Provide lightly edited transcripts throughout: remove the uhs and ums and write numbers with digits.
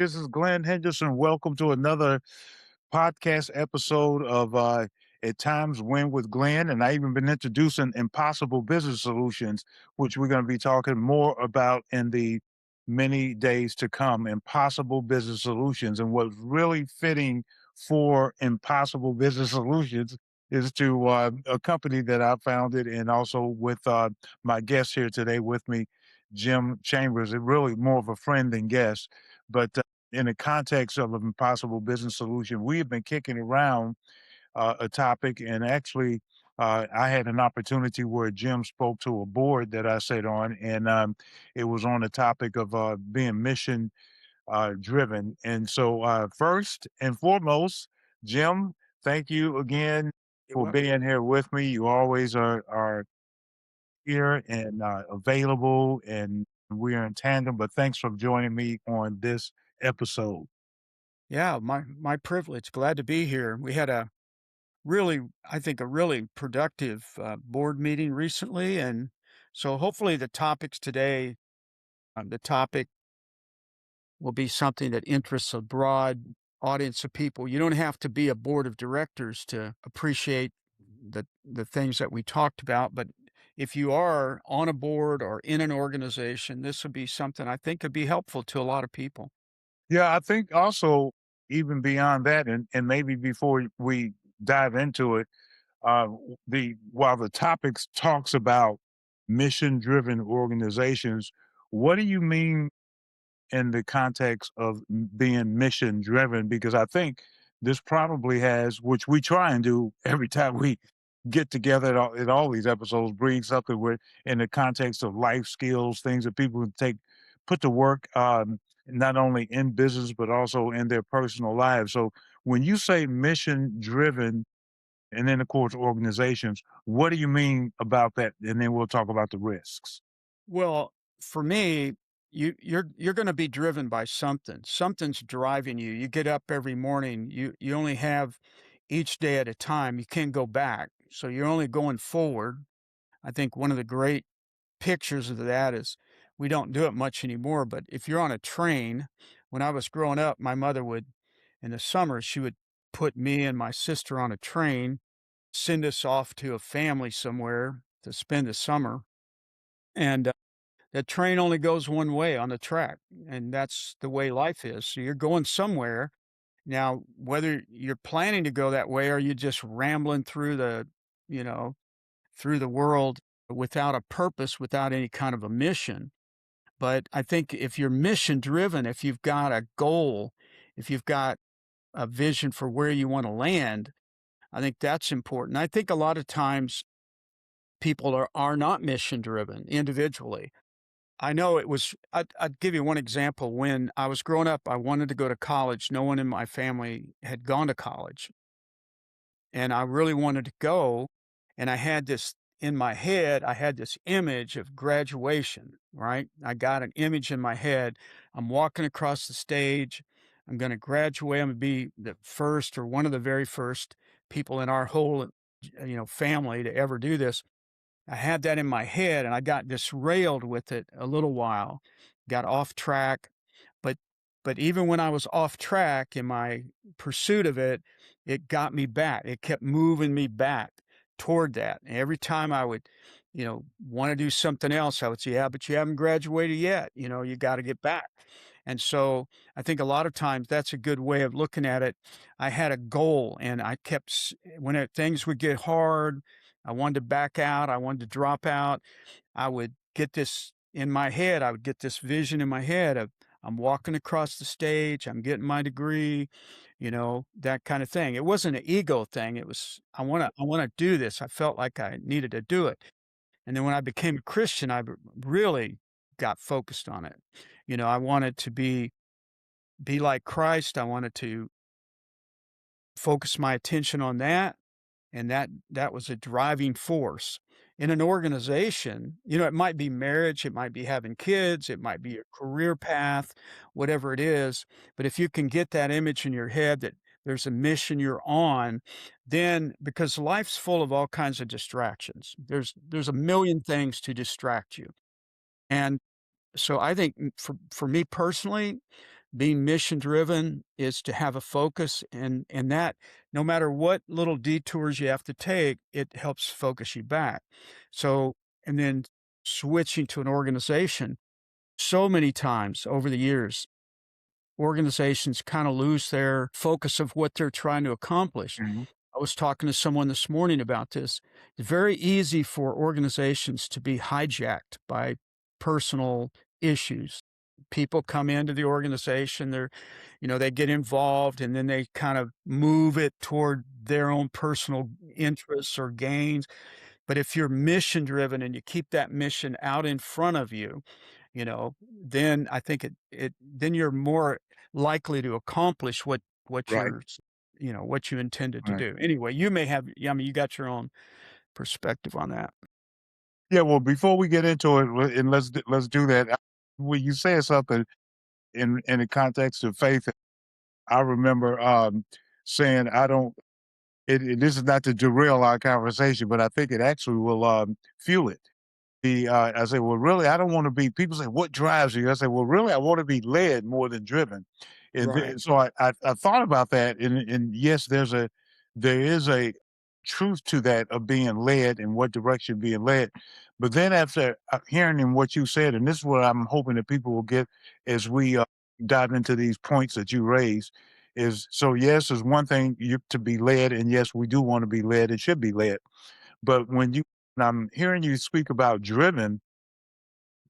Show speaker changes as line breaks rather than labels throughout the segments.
This is Glenn Henderson. Welcome to another podcast episode of At Times Win with Glenn. And I even been introducing impossible business solutions, which we're going to be talking more about in the many days to come. Impossible business solutions. And what's really fitting for impossible business solutions is to a company that I founded, and also with my guest here today with me, Jim Chambers. It really more of a friend than guest. But in the context of an impossible business solution, we have been kicking around a topic, and actually, I had an opportunity where Jim spoke to a board that I sat on, and it was on the topic of being mission driven. And so, first and foremost, Jim, thank you again
You're
for
welcome.
being here with me. You always are here and available, and we are in tandem. But thanks for joining me on this episode.
Yeah, my privilege. Glad to be here. We had a really, I think, a really productive board meeting recently, and so hopefully the topics today, the topic will be something that interests a broad audience of people. You don't have to be a board of directors to appreciate the things that we talked about, but if you are on a board or in an organization, this would be something I think could be helpful to a lot of people.
Yeah, I think also even beyond that, and maybe before we dive into it, the while the topics talks about mission-driven organizations, what do you mean in the context of being mission driven? Because I think this probably has, which we try and do every time we get together at all these episodes, bring something with in the context of life skills, things that people can take, put to work, not only in business, but also in their personal lives. So when you say mission driven, and then of course organizations, what do you mean about that? And then we'll talk about the risks.
Well, for me, you're gonna be driven by something. Something's driving you. You get up every morning, you only have each day at a time, you can't go back, so you're only going forward. I think one of the great pictures of that is we don't do it much anymore, but if you're on a train, when I was growing up, my mother would in the summer, she would put me and my sister on a train, send us off to a family somewhere to spend the summer, and that train only goes one way on the track, and that's the way life is. So you're going somewhere. Now, whether you're planning to go that way or you're just rambling through you know, through the world without a purpose, without any kind of a mission. But I think if you're mission driven, if you've got a goal, if you've got a vision for where you want to land, I think that's important. I think a lot of times people are not mission driven individually. I know it was I'd give you one example. When I was growing up, I wanted to go to college. No one in my family had gone to college, and I really wanted to go, and I had this in my head, I had this image of graduation, right? I got an image in my head. I'm walking across the stage. I'm gonna graduate. I'm gonna be the first or one of the very first people in our whole, family to ever do this. I had that in my head and I got disrailed with it a little while, got off track. But but even when I was off track in my pursuit of it, it got me back. It kept moving me back toward that. And every time I would, want to do something else, I would say, yeah, but you haven't graduated yet. You got to get back. And so I think a lot of times that's a good way of looking at it. I had a goal and I kept, things would get hard, I wanted to back out. I wanted to drop out. I would get this in my head. I would get this vision in my head of I'm walking across the stage. I'm getting my degree, that kind of thing. It wasn't an ego thing. It was, I want to do this. I felt like I needed to do it. And then when I became a Christian, really got focused on it. I wanted to be like Christ. I wanted to focus my attention on that, and that was a driving force. In an organization, it might be marriage, it might be having kids, it might be a career path, whatever it is, but if you can get that image in your head that there's a mission you're on, then because life's full of all kinds of distractions. There's a million things to distract you. And so I think for me personally, Being mission driven is to have a focus, and that no matter what little detours you have to take, it helps focus you back. So, and then switching to an organization, so many times over the years, organizations kind of lose their focus of what they're trying to accomplish.
Mhm.
I was talking to someone this morning about this. It's very easy for organizations to be hijacked by personal issues. People come into the organization, they get involved and then they kind of move it toward their own personal interests or gains. But if you're mission driven and you keep that mission out in front of you, then I think then you're more likely to accomplish what
Right.
what you intended to
Right.
do. Anyway, you may have, yeah, I mean, you got your own perspective on that.
Yeah, well, before we get into it, and let's do that. When you said something in the context of faith, I remember saying, "I don't." This is not to derail our conversation, but I think it actually will fuel it. I say, well, really, I don't want to be. People say, what drives you? I say, well, really, I want to be led more than driven. And
Right.
so I thought about that, and yes, there is a truth to that of being led and what direction being led. But then after hearing in what you said, and this is what I'm hoping that people will get as we dive into these points that you raised, is so yes, is one thing to be led, and yes, we do want to be led and should be led. But when I'm hearing you speak about driven,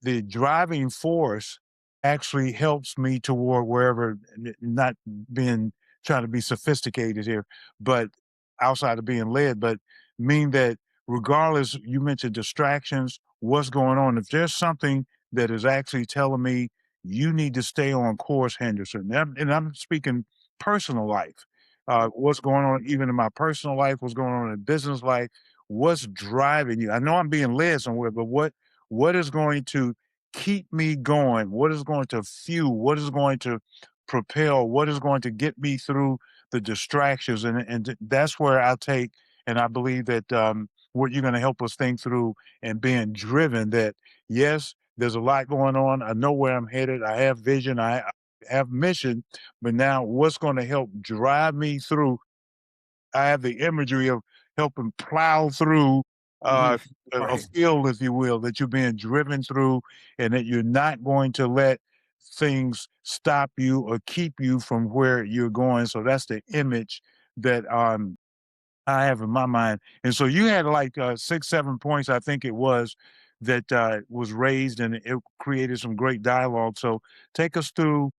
the driving force actually helps me toward wherever, not being trying to be sophisticated here, but outside of being led, but mean that regardless, you mentioned distractions, what's going on, if there's something that is actually telling me you need to stay on course, Henderson, and I'm speaking personal life, what's going on even in my personal life, what's going on in business life, what's driving you? I know I'm being led somewhere, but what is going to keep me going? What is going to fuel? What is going to propel? What is going to get me through the distractions? And that's where I take, and I believe that what you're going to help us think through and being driven. That yes, there's a lot going on. I know where I'm headed. I have vision. I have mission. But now, what's going to help drive me through? I have the imagery of helping plow through
Mhm.
uh, a
Right.
field, if you will, that you're being driven through, and that you're not going to let things stop you or keep you from where you're going. So that's the image that I have in my mind. And so you had like 6, 7 points, I think it was, that was raised, and it created some great dialogue. So take us through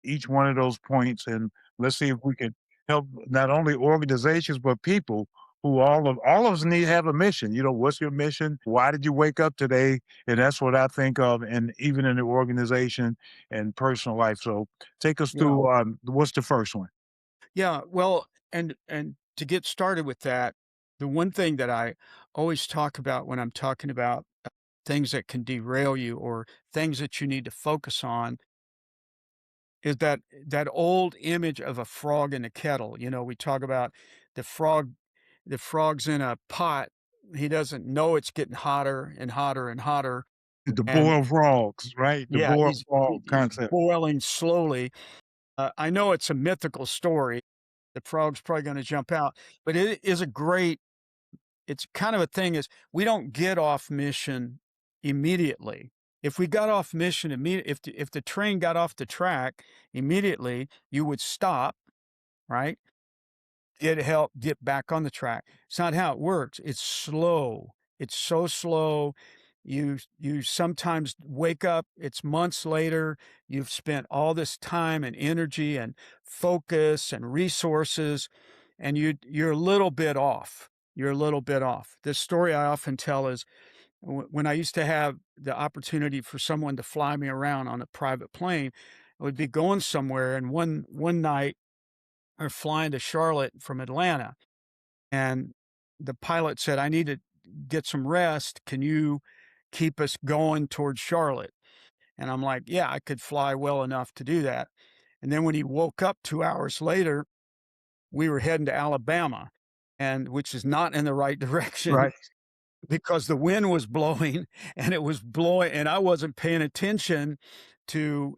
each one of those points, and let's see if we can help not only organizations but people who all of us need to have a mission. What's your mission? Why did you wake up today? And that's what I think of, and even in the organization and personal life. So take us
Yeah.
through what's the first one?
Yeah. Well, and to get started with that, the one thing that I always talk about when I'm talking about things that can derail you or things that you need to focus on is that old image of a frog in a kettle. We talk about the frog the frog's in a pot. He doesn't know it's getting hotter and hotter and hotter.
The
And
boiled frogs, right? The
yeah,
boiled frog
he's
concept.
boiling slowly. I know it's a mythical story. The frog's probably going to jump out, but it is a great, it's kind of a thing is we don't get off mission immediately. If we got off mission immediately, if the train got off the track immediately, you would stop, right? Get help get back on the track. It's not how it works. It's slow. It's so slow. You sometimes wake up, it's months later, you've spent all this time and energy and focus and resources, and you're a little bit off. You're a little bit off. This story I often tell is when I used to have the opportunity for someone to fly me around on a private plane, I would be going somewhere, and one night are flying to Charlotte from Atlanta. And the pilot said, I need to get some rest. Can you keep us going towards Charlotte? And I'm like, yeah, I could fly well enough to do that. And then when he woke up 2 hours later, we were heading to Alabama, and which is not in the right direction
Right.
because the wind was blowing and it was blowing, and I wasn't paying attention to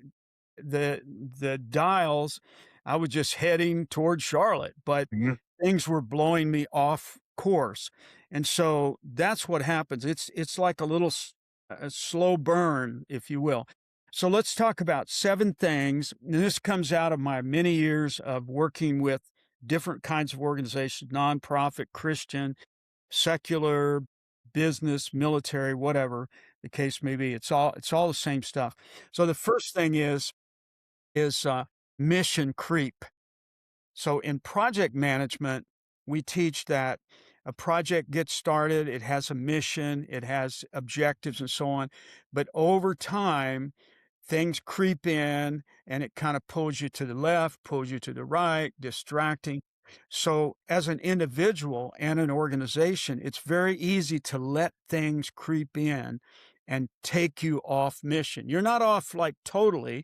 the dials, I was just heading toward Charlotte, but
Mhm.
things were blowing me off course. And so that's what happens. It's like a little a slow burn, if you will. So let's talk about 7 things. And this comes out of my many years of working with different kinds of organizations, nonprofit, Christian, secular, business, military, whatever the case may be. It's all the same stuff. So the first thing is mission creep. So in project management, we teach that a project gets started, it has a mission, it has objectives and so on. But over time, things creep in and it kind of pulls you to the left, pulls you to the right, distracting. So as an individual and an organization, it's very easy to let things creep in and take you off mission. You're not off like totally,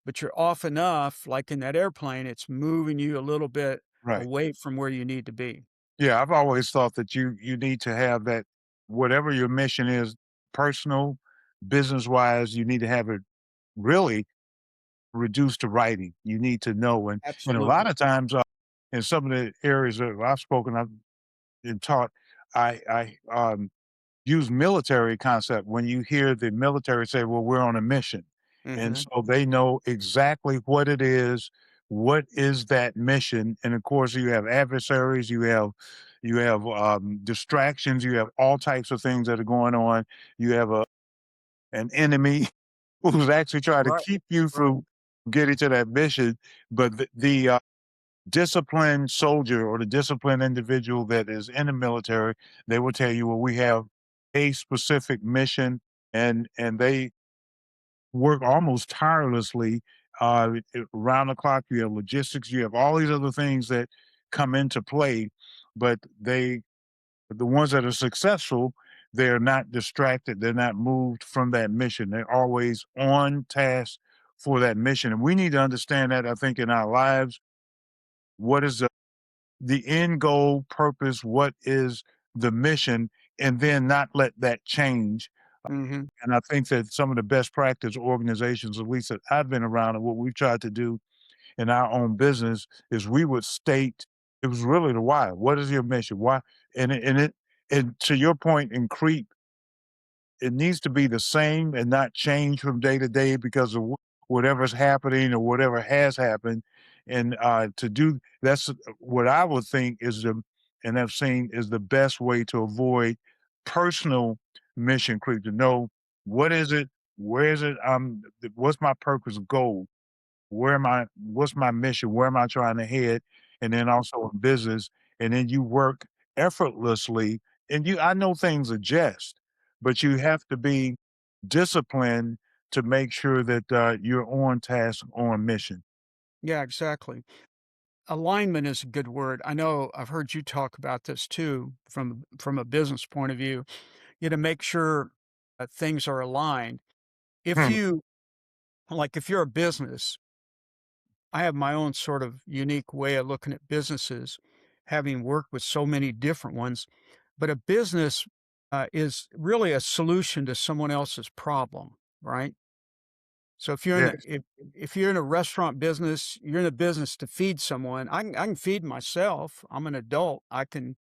but you're off enough, like in that airplane, it's moving you a little bit
Right.
away from where you need to be.
Yeah, I've always thought that you need to have that whatever your mission is, personal, business-wise, you need to have it really reduced to writing. You need to know, and a lot
Absolutely.
of times, in some of the areas that I've spoken, I've been taught, I use military concept when you hear the military say, "Well, we're on a mission." And
Mhm.
so they know exactly what is that mission, and of course, you have adversaries, you have distractions, you have all types of things that are going on. You have an enemy who's actually trying to
Right,
keep you
right.
from getting to that mission, but the disciplined soldier or the disciplined individual that is in the military, they will tell you, well, we have a specific mission, and they work almost tirelessly around the clock. You have logistics, you have all these other things that come into play, but the ones that are successful, they're not distracted, they're not moved from that mission. They're always on task for that mission. And we need to understand that, I think, in our lives. What is the end goal, purpose, what is the mission, and then not let that change.
Mhm.
And I think that some of the best practice organizations, at least that I've been around, and what we've tried to do in our own business is we would state it was really the why. What is your mission? Why? And to your point in creep, it needs to be the same and not change from day to day because of whatever's happening or whatever has happened. And to do that's what I would think is and I've seen is the best way to avoid personal mission creep. To know what is it, where is it, what's my purpose, goal, where am I, what's my mission, where am I trying to head, and then also in business, and then you work effortlessly. And I know things adjust, but you have to be disciplined to make sure that you're on task, on mission.
Yeah, exactly. Alignment is a good word. I know I've heard you talk about this too from a business point of view. You to make sure that things are aligned. If
Hmm.
you if you're a business, I have my own sort of unique way of looking at businesses, having worked with so many different ones. But a business is really a solution to someone else's problem, right? So if you're in a
Yes.
if you're in a restaurant business, you're in a business to feed someone. I can feed myself. I'm an adult. I can,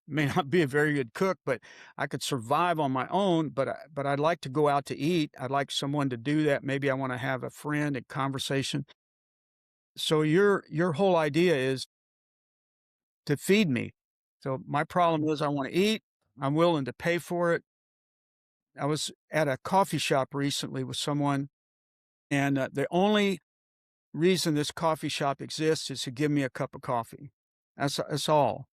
may not be a very good cook, but I could survive on my own. But I'd like to go out to eat. I'd like someone to do that. Maybe I want to have a friend, a conversation. So your whole idea is to feed me. So my problem is I want to eat. I'm willing to pay for it. I was at a coffee shop recently with someone, and the only reason this coffee shop exists is to give me a cup of coffee. That's all.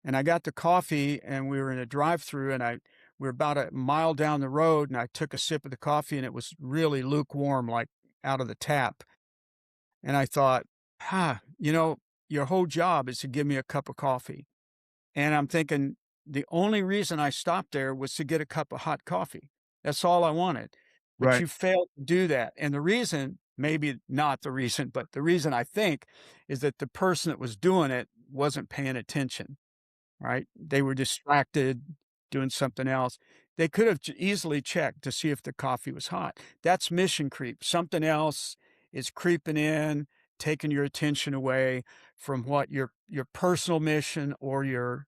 And I got the coffee and we were in a drive-through and we were about a mile down the road and I took a sip of the coffee and it was really lukewarm, like out of the tap. And I thought, your whole job is to give me a cup of coffee. And I'm thinking the only reason I stopped there was to get a cup of hot coffee. That's all I wanted. But
Right.
you failed to do that. And the reason, maybe not the reason, but the reason I think is that the person that was doing it wasn't paying attention, right? They were distracted. doing something else. They could have easily checked to see if the coffee was hot. That's mission creep. Something else is creeping in, taking your attention away from what your personal mission or your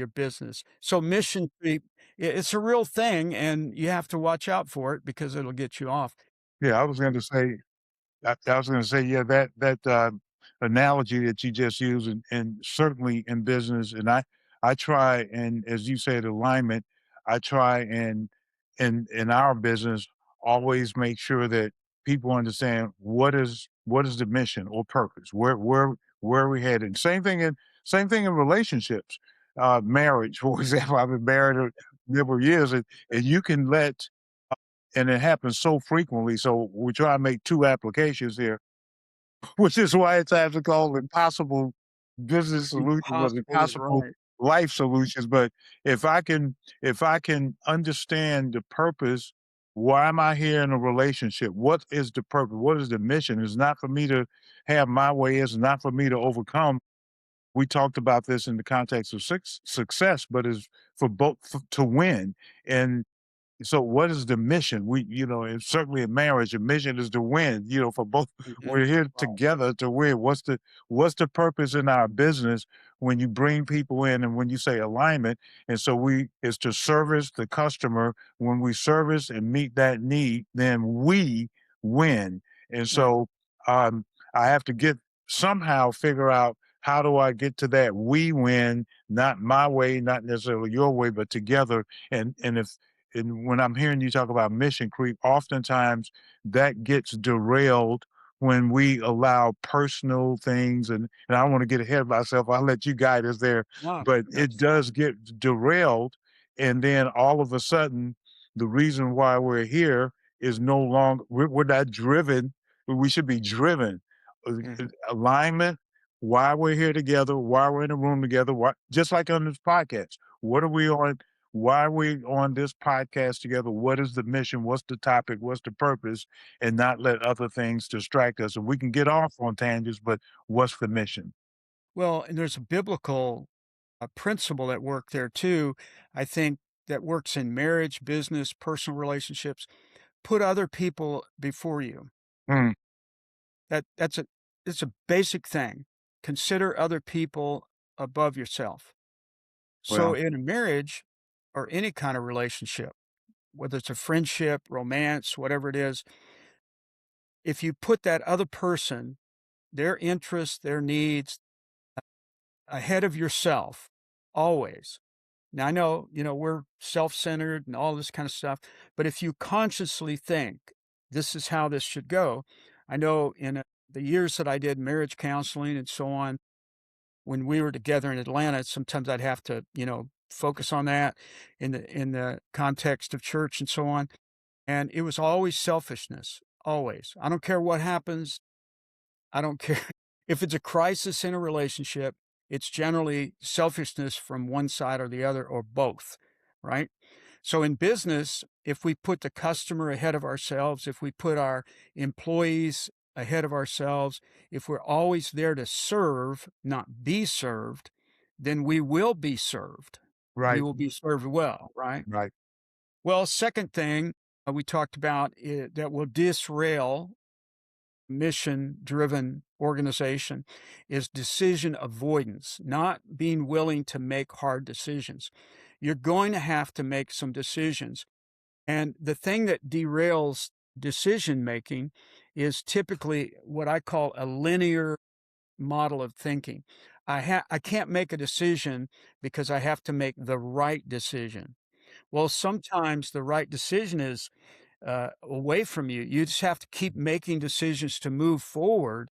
business. So mission creep, it's a real thing, and you have to watch out for it because it'll get you off.
Yeah, I was gonna say, yeah, that analogy that you just used, and certainly in business, and I try, and as you said, alignment, I try and in our business, always make sure that people understand what is the mission or purpose, where are we headed. Same thing in relationships, marriage, for example. I've been married a number of years, and you can let and it happens so frequently. So we try to make two applications here, which is why it's actually called impossible business solutions or
Impossible is
impossible
right.
life solutions. But if I can understand the purpose, why am I here in a relationship? What is the purpose? What is the mission? It's not for me to have my way. It's not for me to overcome. We talked about this in the context of success, but is for both to win. And so what is the mission? And certainly in marriage, the mission is to win, for both.
Mhm.
We're here
Right.
together to win. What's the purpose in our business when you bring people in and when you say alignment? And so is to service the customer. When we service and meet that need, then we win. And
Right.
so I have to somehow figure out how do I get to that we win, not my way, not necessarily your way, but together. And when I'm hearing you talk about mission creep, oftentimes that gets derailed when we allow personal things, and I don't want to get ahead of myself. I'll let you guide us there,
No,
but it
that's
does
fine.
get derailed, and then all of a sudden, the reason why we're here is no longer we're not driven. We should be driven.
Mhm.
Alignment. Why we're here together. Why we're in a room together. Why, just like on this podcast. What are we on? Why are we on this podcast together? What is the mission? What's the topic? What's the purpose? And not let other things distract us. And we can get off on tangents, but what's the mission?
Well, and there's a biblical, principle at work there too, I think, that works in marriage, business, personal relationships. Put other people before you.
Mm,
It's a basic thing. Consider other people above yourself. So
well,
in a marriage or any kind of relationship, whether it's a friendship, romance, whatever it is, if you put that other person, their interests, their needs ahead of yourself, always. Now I know, we're self-centered and all this kind of stuff, but if you consciously think this is how this should go, I know in the years that I did marriage counseling and so on, when we were together in Atlanta, sometimes I'd have to, focus on that in the context of church and so on. And it was always selfishness, always. I don't care what happens. I don't care if it's a crisis in a relationship, it's generally selfishness from one side or the other or both, right? So in business, if we put the customer ahead of ourselves, if we put our employees ahead of ourselves, if we're always there to serve, not be served, then we will be served. We
right,
will be served well, right?
right,
Well, second thing we talked about that will disrail mission driven organization is decision avoidance, not being willing to make hard decisions. You're going to have to make some decisions. And the thing that derails decision making is typically what I call a linear model of thinking. I can't make a decision because I have to make the right decision. Well, sometimes the right decision is away from you. You just have to keep making decisions to move forward.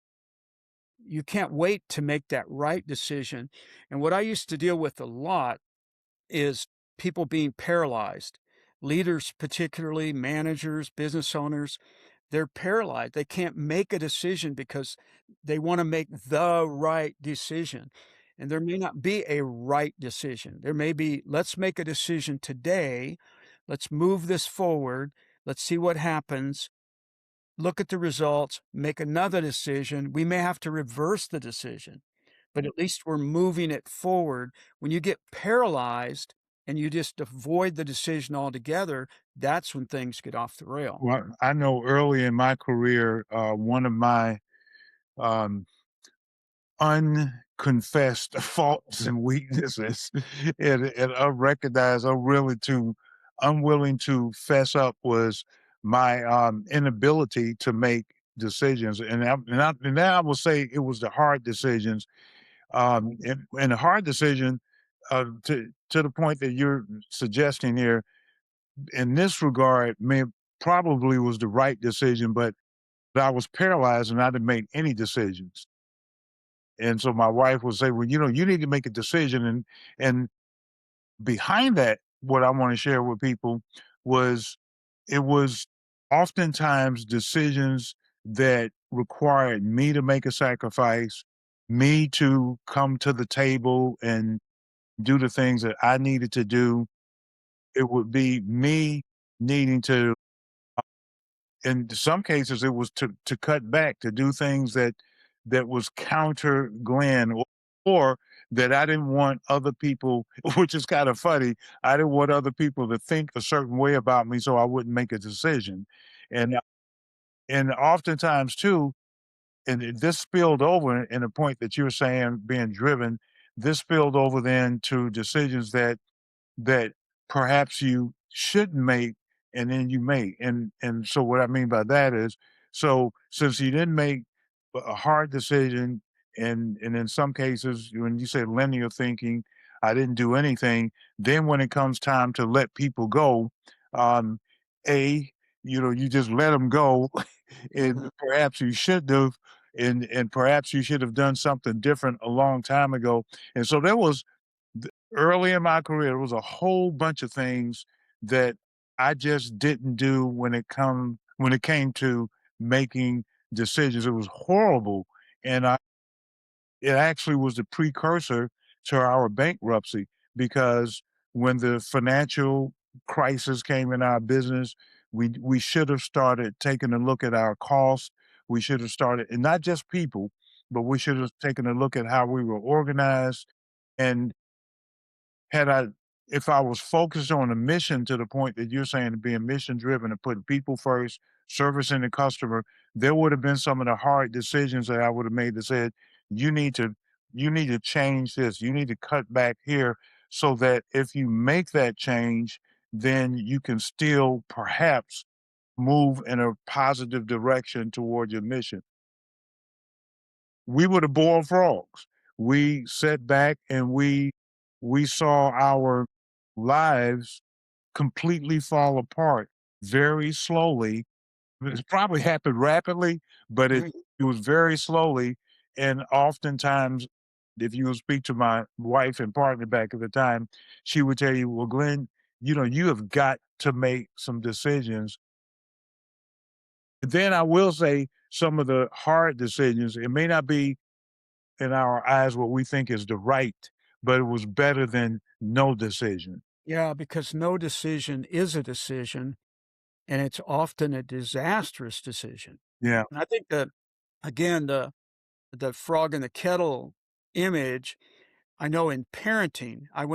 You can't wait to make that right decision. And what I used to deal with a lot is people being paralyzed. Leaders, particularly managers, business owners, they're paralyzed. They can't make a decision because they want to make the right decision. And there may not be a right decision. There may be, let's make a decision today. Let's move this forward. Let's see what happens. Look at the results, make another decision. We may have to reverse the decision, but at least we're moving it forward. When you get paralyzed, and you just avoid the decision altogether, that's when things get off the rail.
Well, I know early in my career, one of my um, unconfessed faults and weaknesses and unrecognized, unwilling to fess up was my inability to make decisions. And then I will say it was the hard decisions. And the hard decision to the point that you're suggesting here in this regard probably was the right decision, but I was paralyzed and I didn't make any decisions. And so my wife would say, "Well, you need to make a decision." And behind that, what I want to share with people was it was oftentimes decisions that required me to make a sacrifice, me to come to the table and do the things that I needed to do. It would be me needing to in some cases, it was to cut back, to do things that was counter Glenn or that I didn't want other people which is kinda funny, I didn't want other people to think a certain way about me so I wouldn't make a decision. And and oftentimes too, this spilled over in the point that you were saying being driven, this spilled over then to decisions that perhaps you shouldn't make and then you make. And so what I mean by that is, so since you didn't make a hard decision and in some cases when you say linear thinking, I didn't do anything, then when it comes time to let people go, um, A, you just let them go and perhaps you should have and perhaps you should have done something different a long time ago. And so there was early in my career, there was a whole bunch of things that I just didn't do when it came to making decisions. It was horrible, and it actually was the precursor to our bankruptcy because when the financial crisis came in our business, we should have started taking a look at our costs. We should have started, and not just people, but we should have taken a look at how we were organized and had I if I was focused on a mission to the point that you're saying, being mission driven and putting people first, servicing the customer, there would have been some of the hard decisions that I would have made that said, you need to you need to change this, you need to cut back here so that if you make that change, then you can still perhaps move in a positive direction toward your mission. We would have boiled frogs. We sat back and we saw our lives completely fall apart very slowly. It probably happened rapidly, but
Mhm.
it was very slowly, and oftentimes, if you would speak to my wife and partner back at the time, she would tell you, "Well, Glenn, you have got to make some decisions." Then I will say some of the hard decisions, it may not be in our eyes what we think is the right, but it was better than no decision.
Yeah, because no decision is a decision, and it's often a disastrous decision.
Yeah.
And I think that, again, the frog in the kettle image, I know in parenting, I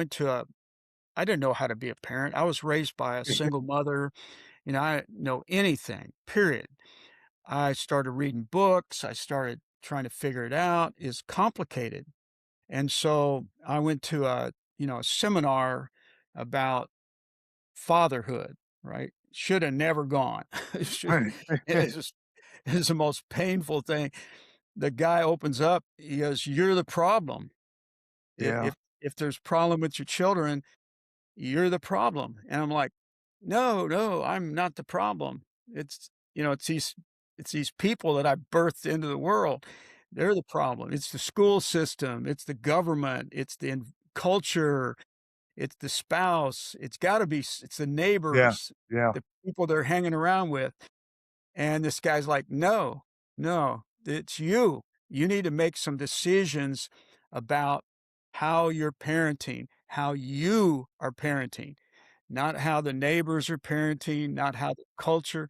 didn't know how to be a parent. I was raised by a single mother. I didn't know anything, period. I started reading books. I started trying to figure it out. It's complicated. And so I went to a seminar about fatherhood, right? Should have never gone. It should
Right.
it's just it's the most painful thing. The guy opens up, he goes, "You're the problem. I
Yeah.
if there's problem with your children, you're the problem." And I'm like, "No, no, I'm not the problem. It's these people that I birthed into the world. They're the problem. It's the school system, it's the government, it's the culture, it's the spouse, it's the
Yeah.
neighbors,
Yeah.
the people they're hanging around with." And this guy's like, "No, no, it's you. You need to make some decisions about how you're parenting, how you are parenting, not how the neighbors are parenting, not how the culture."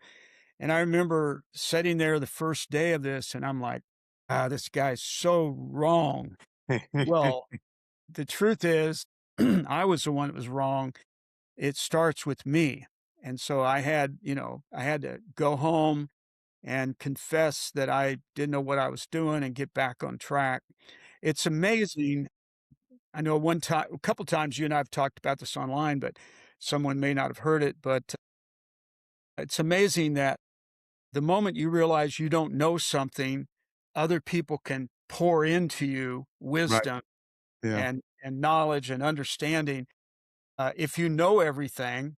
And I remember sitting there the first day of this, and I'm like, this guy's so wrong. Well, the truth is, I was the one that was wrong. It starts with me. And so I had to go home and confess that I didn't know what I was doing and get back on track. It's amazing. I know a couple times you and I have talked about this online, but someone may not have heard it. But it's amazing that the moment you realize you don't know something, other people can pour into you
Right.
wisdom
Yeah.
and knowledge and understanding. If you know everything,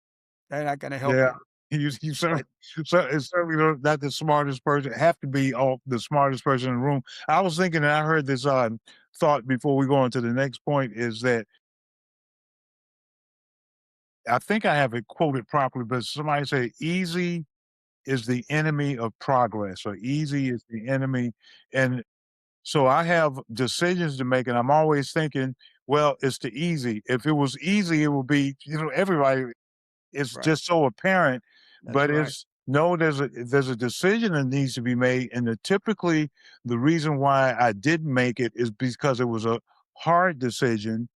they're not going to help
Yeah.
you.
You certainly
But
it's certainly not the smartest person, have to be all the smartest person in the room. I was thinking, and I heard this, thought before we go on to the next point is that I think I have it quoted properly, but somebody say, "Easy is the enemy of progress," or "Easy is the enemy," and so I have decisions to make, and I'm always thinking, "Well, it's the easy." If it was easy, it would be, everybody. It's
right,
just so apparent,
that's
but
right,
it's no, there's a decision that needs to be made, and typically, the reason why I didn't make it is because it was a hard decision,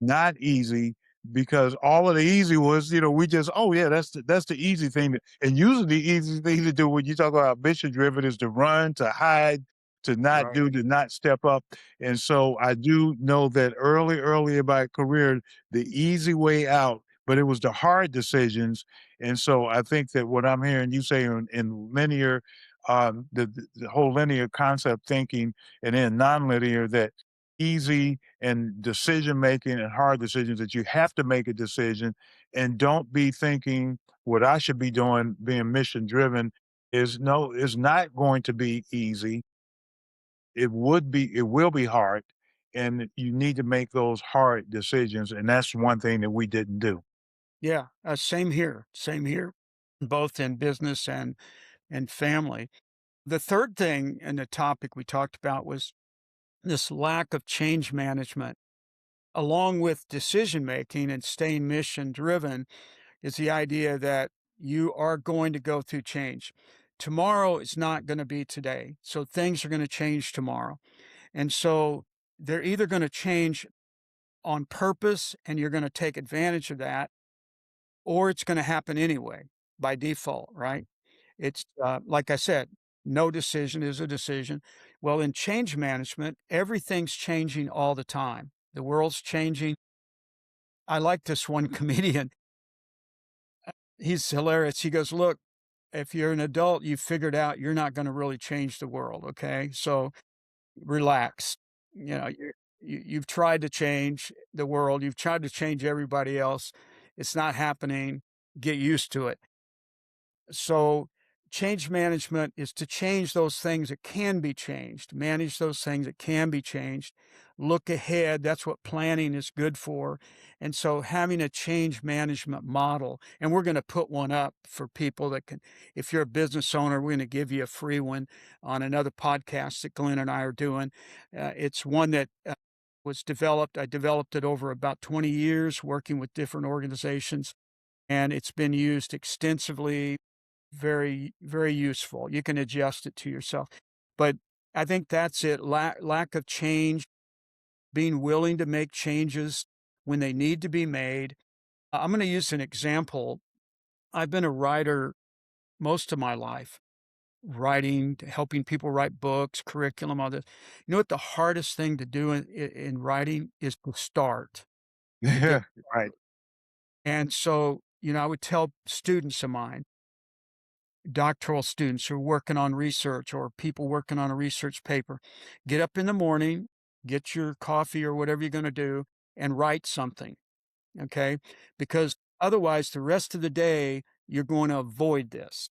not easy, because all of the easy was, we just, "Oh, yeah, that's the easy thing," and usually the easy thing to do when you talk about mission driven is to run, to hide, to not
right.
do, to not step up, and so I do know that early in my career, the easy way out, but it was the hard decisions. And so I think that what I'm hearing you say in linear, the whole linear concept thinking, and then nonlinear, that easy and decision making and hard decisions, that you have to make a decision and don't be thinking what I should be doing, being mission driven, is no, is not going to be easy. It will be hard. And you need to make those hard decisions. And that's one thing that we didn't do.
Yeah, same here, both in business and family. The third thing in the topic we talked about was this lack of change management, along with decision making and staying mission driven, is the idea that you are going to go through change. Tomorrow is not going to be today. So things are going to change tomorrow. And so they're either going to change on purpose and you're going to take advantage of that, or it's going to happen anyway by default, right? It's like I said, no decision is a decision. Well, in change management, everything's changing all the time. The world's changing. I like this one comedian. He's hilarious. He goes, "Look, if you're an adult, you've figured out you're not going to really change the world. Okay. So relax. You've tried to change the world, you've tried to change everybody else. It's not happening. Get used to it." So, change management is to change those things that can be changed, manage those things that can be changed, look ahead. That's what planning is good for. And so, having a change management model, and we're going to put one up for people that can, if you're a business owner, we're going to give you a free one on another podcast that Glenn and I are doing. It's one that was developed. I developed it over about 20 years working with different organizations, and it's been used extensively, very, very useful. You can adjust it to yourself. But I think that's it. Lack of change, being willing to make changes when they need to be made. I'm going to use an example. I've been a writer most of my life, writing, helping people write books, curriculum, all this. You know what the hardest thing to do in writing is to start, to get.
Yeah, right.
And so, I would tell students of mine, doctoral students who are working on research or people working on a research paper, get up in the morning, get your coffee or whatever you're going to do, and write something. Okay. Because otherwise, the rest of the day, you're going to avoid this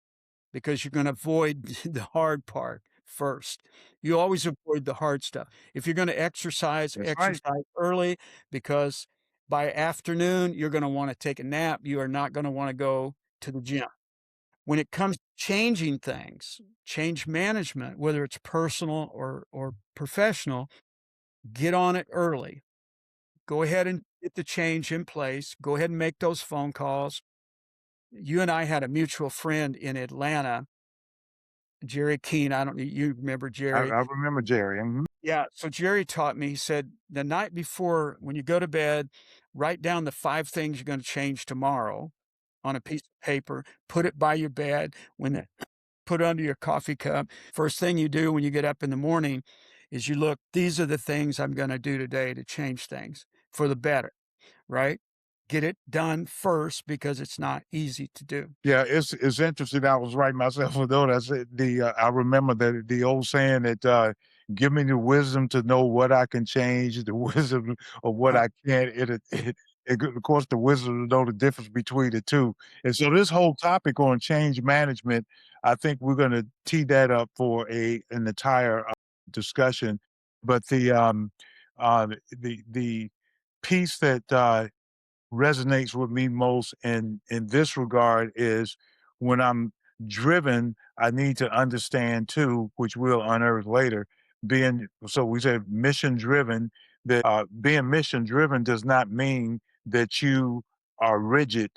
because you're going to avoid the hard part first. You always avoid the hard stuff. If you're going to exercise,
That's right.
exercise early, because by afternoon, you're going to want to take a nap. You are not going to want to go to the gym. When it comes to changing things, change management, whether it's personal or professional, get on it early. Go ahead and get the change in place. Go ahead and make those phone calls. You and I had a mutual friend in Atlanta, Jerry Keene. I don't you remember Jerry?
I remember Jerry. Mhm.
Yeah. So Jerry taught me, he said, the night before when you go to bed, write down the 5 things you're gonna change tomorrow on a piece of paper, put it by your bed, put it under your coffee cup. First thing you do when you get up in the morning is you look, these are the things I'm gonna do today to change things for the better, right? Get it done first because it's not easy to do.
Yeah, it's interesting. I was writing myself a note. I said I remember that the old saying that give me the wisdom to know what I can change, the wisdom of what
Right.
I can't. Of course, the wisdom to know the difference between the two. And so, this whole topic on change management, I think we're going to tee that up for an entire discussion. But the piece that resonates with me most in this regard is when I'm driven, I need to understand too, which we'll unearth later, being so we said mission driven, that being mission driven does not mean that you are rigid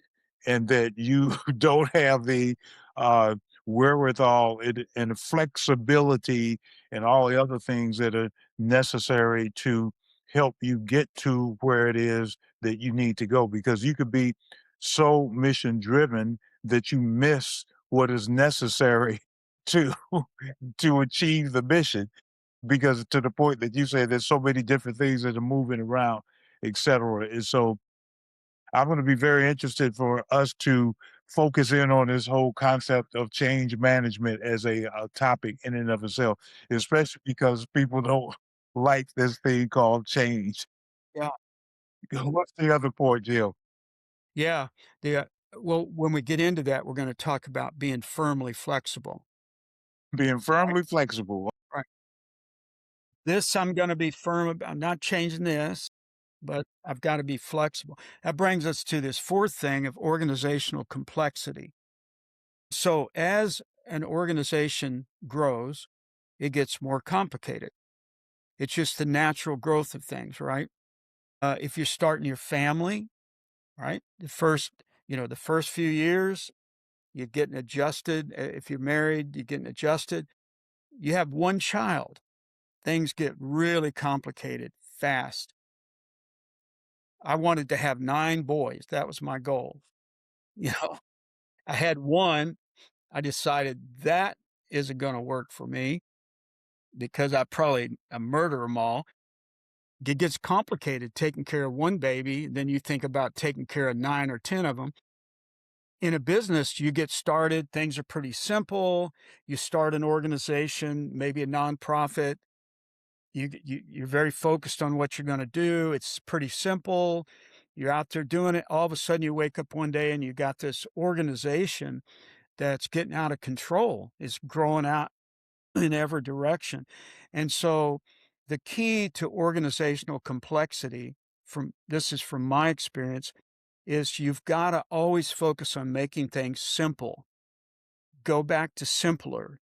and that you don't have the uh, wherewithal and flexibility and all the other things that are necessary to help you get to where it is that you need to go, because you could be so mission driven that you miss what is necessary to to achieve the mission, because to the point that you say there's so many different things that are moving around, etc. And so I'm going to be very interested for us to focus in on this whole concept of change management as a topic in and of itself, especially because people don't like this thing called change.
Yeah.
What's the other point, Jill?
Yeah. The, well, when we get into that, we're gonna talk about being firmly flexible,
Being
right?
firmly flexible.
Right. This I'm gonna be firm about. I'm not changing this, but I've gotta be flexible. That brings us to this 4th thing of organizational complexity. So as an organization grows, it gets more complicated. It's just the natural growth of things, right? If you're starting your family, right? The first few years, you're getting adjusted. If you're married, you're getting adjusted. You have 1 child, things get really complicated fast. I wanted to have 9 boys. That was my goal. You know, I had 1. I decided that isn't gonna work for me because I murder them all. It gets complicated taking care of 1 baby, then you think about taking care of 9 or 10 of them. In a business, you get started, things are pretty simple. You start an organization, maybe a nonprofit. You're very focused on what you're gonna do. It's pretty simple. You're out there doing it. All of a sudden, you wake up one day and you got this organization that's getting out of control. It's growing out in every direction. And so the key to organizational complexity, from this is from my experience, is you've got to always focus on making things simple. Go back to simpler.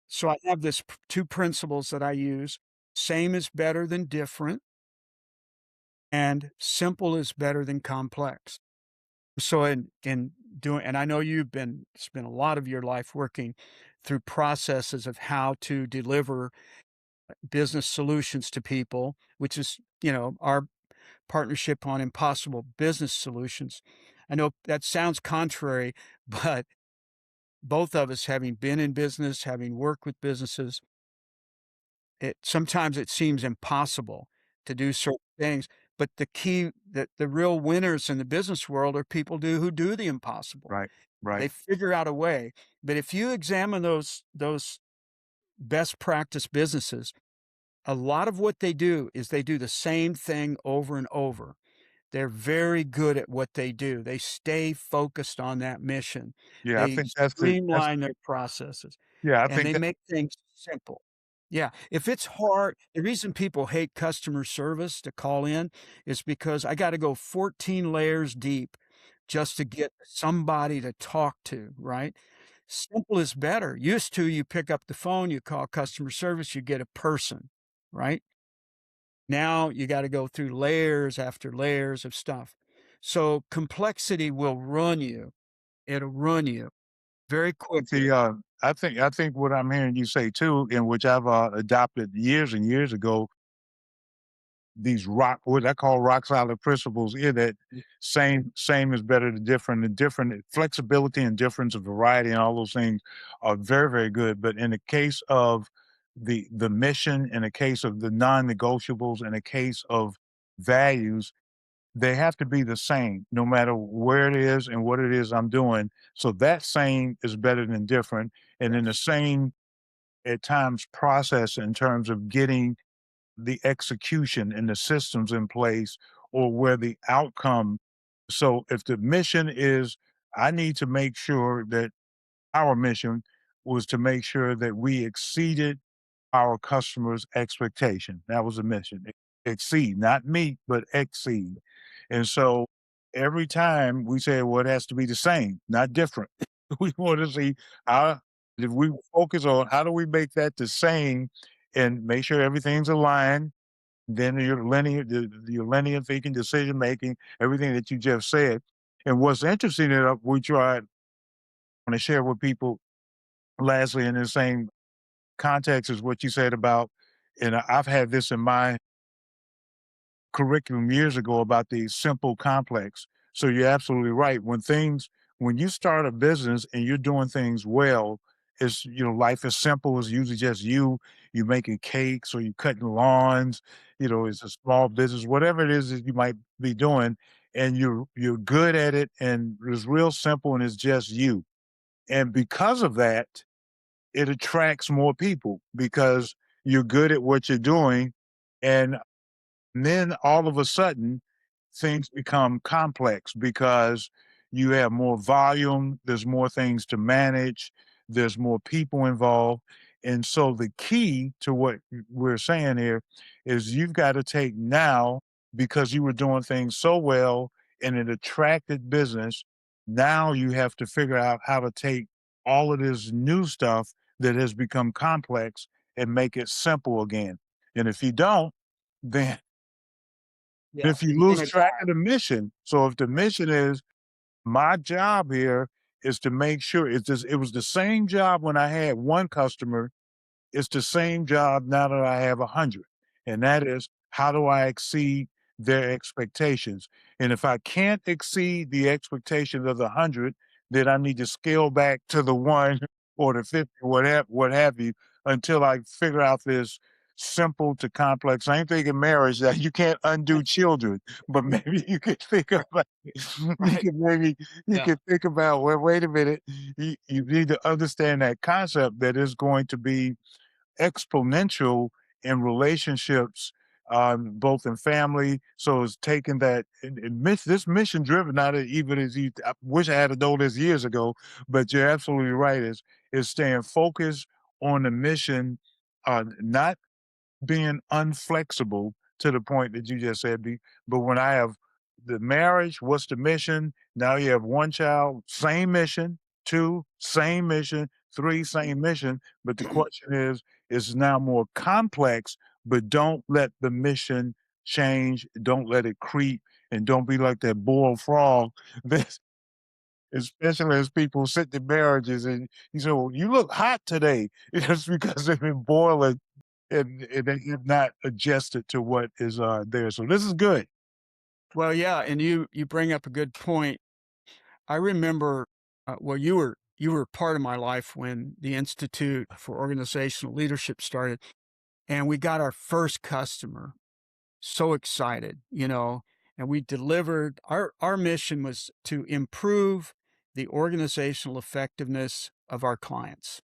So I have this 2 principles that I use. Same is better than different, and simple is better than complex. So in doing, and I know you've been spent a lot of your life working through processes of how to deliver business solutions to people, which is, our partnership on impossible business solutions. I know that sounds contrary, but both of us having been in business, having worked with businesses, it sometimes it seems impossible to do certain things, but the real winners in the business world are people who do the impossible.
Right, right.
They figure out a way. But if you examine those best practice businesses, a lot of what they do is they do the same thing over and over. They're very good at what they do. They stay focused on that mission.
Yeah, I
They
think that's
streamline their processes,
yeah, I
and
think
they
that
make things simple. Yeah, if it's hard, the reason people hate customer service to call in is because I gotta go 14 layers deep just to get somebody to talk to, right? Simple is better. Used to, you pick up the phone, you call customer service, you get a person, right? Now you gotta go through layers after layers of stuff. So complexity will run you. It'll run you very quickly.
the I think what I'm hearing you say too, and which I've adopted years and years ago, these rock what I call rock solid principles in that same is better than different, and different flexibility and difference of variety and all those things are very, very good. But in the case of the mission, in the case of the non-negotiables, in the case of values, they have to be the same no matter where it is and what it is I'm doing. So that same is better than different. And then the
Yes.
same at times process in terms of getting the execution and the systems in place or where the outcome. So if the mission is, I need to make sure that our mission was to make sure that we exceeded our customers' expectation. That was the mission. Exceed, not meet, but exceed. And so every time we say, well, it has to be the same, not different. We want to see how if we focus on how do we make that the same and make sure everything's aligned, then your linear thinking, decision making, everything that you just said. And what's interesting that we tried want to share with people, lastly, in the same context as what you said about, and I've had this in my curriculum years ago about the simple complex. So you're absolutely right. When you start a business and you're doing things well, it's, life is simple. It's usually just you making cakes or you cutting lawns, it's a small business, whatever it is that you might be doing, and you're good at it and it's real simple and it's just you. And because of that, it attracts more people because you're good at what you're doing. And then all of a sudden, things become complex because you have more volume, there's more things to manage, there's more people involved. And so the key to what we're saying here is you've got to take now, because you were doing things so well and it attracted business. Now you have to figure out how to take all of this new stuff that has become complex and make it simple again. And if you don't, then
Yeah,
if you
you're
lose
gonna
track of the mission, so if the mission is my job here is to make sure it was the same job when I had one customer, it's the same job now that I have 100, and that is, how do I exceed their expectations? And if I can't exceed the expectations of the 100, then I need to scale back to the 1 or the 50, what have you, until I figure out this simple to complex. Same thing in marriage that you can't undo children, but maybe you could think about
right.
you
Yeah.
could think about, well, wait a minute, you need to understand that concept that is going to be exponential in relationships, both in family. So it's taking that this mission driven, not even as you. I wish I had known this years ago, but you're absolutely right. Is staying focused on the mission, not being unflexible to the point that you just said. But when I have the marriage, what's the mission? Now you have one child, same mission, two, same mission, three, same mission. But the question is now more complex, but don't let the mission change. Don't let it creep and don't be like that boiled frog. This, especially as people sit in marriages and you say, well, you look hot today. It's because they've been boiling and they have not adjusted to what is, there, so this is good.
Well, yeah, and you bring up a good point. I remember, well, you were part of my life when the Institute for Organizational Leadership started, and we got our first customer. So excited, and we delivered. Our mission was to improve the organizational effectiveness of our clients.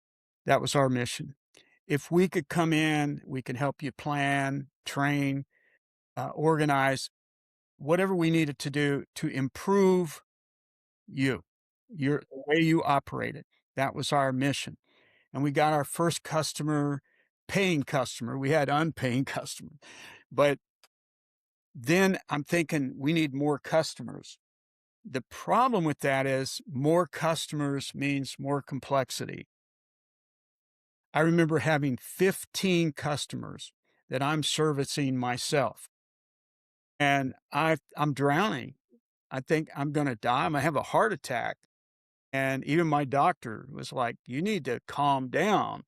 That was our mission. If we could come in, we can help you plan, train, organize, whatever we needed to do to improve you, the way you operated. That was our mission. And we got our first customer, paying customer. We had unpaying customers. But then I'm thinking we need more customers. The problem with that is more customers means more complexity. I remember having 15 customers that I'm servicing myself, and I'm drowning. I think I'm going to die. I'm going to have a heart attack. And even my doctor was like, "You need to calm down."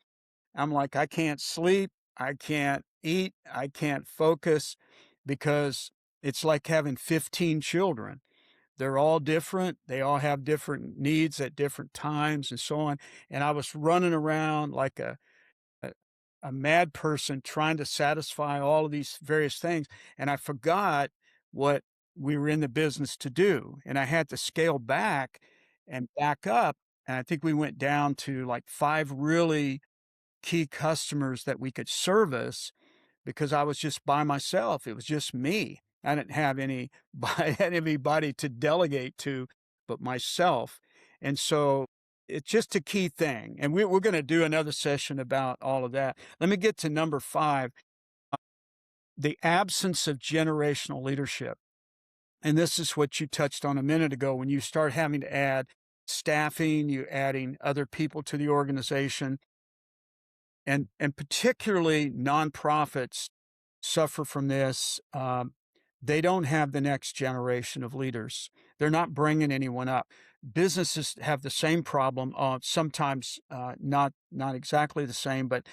I'm like, "I can't sleep. I can't eat. I can't focus." because it's like having 15 children. They're all different. They all have different needs at different times and so on. And I was running around like a, a mad person trying to satisfy all of these various things. And I forgot what we were in the business to do. And I had to scale back and back up. And I think we went down to like 5 really key customers that we could service because I was just by myself. It was just me. I didn't have anybody to delegate to but myself. And so it's just a key thing. And we're going to do another session about all of that. Let me get to number 5, the absence of generational leadership. And this is what you touched on a minute ago. When you start having to add staffing, you adding other people to the organization, and particularly nonprofits suffer from this. They don't have the next generation of leaders. They're not bringing anyone up. Businesses have the same problem. Sometimes not exactly the same, but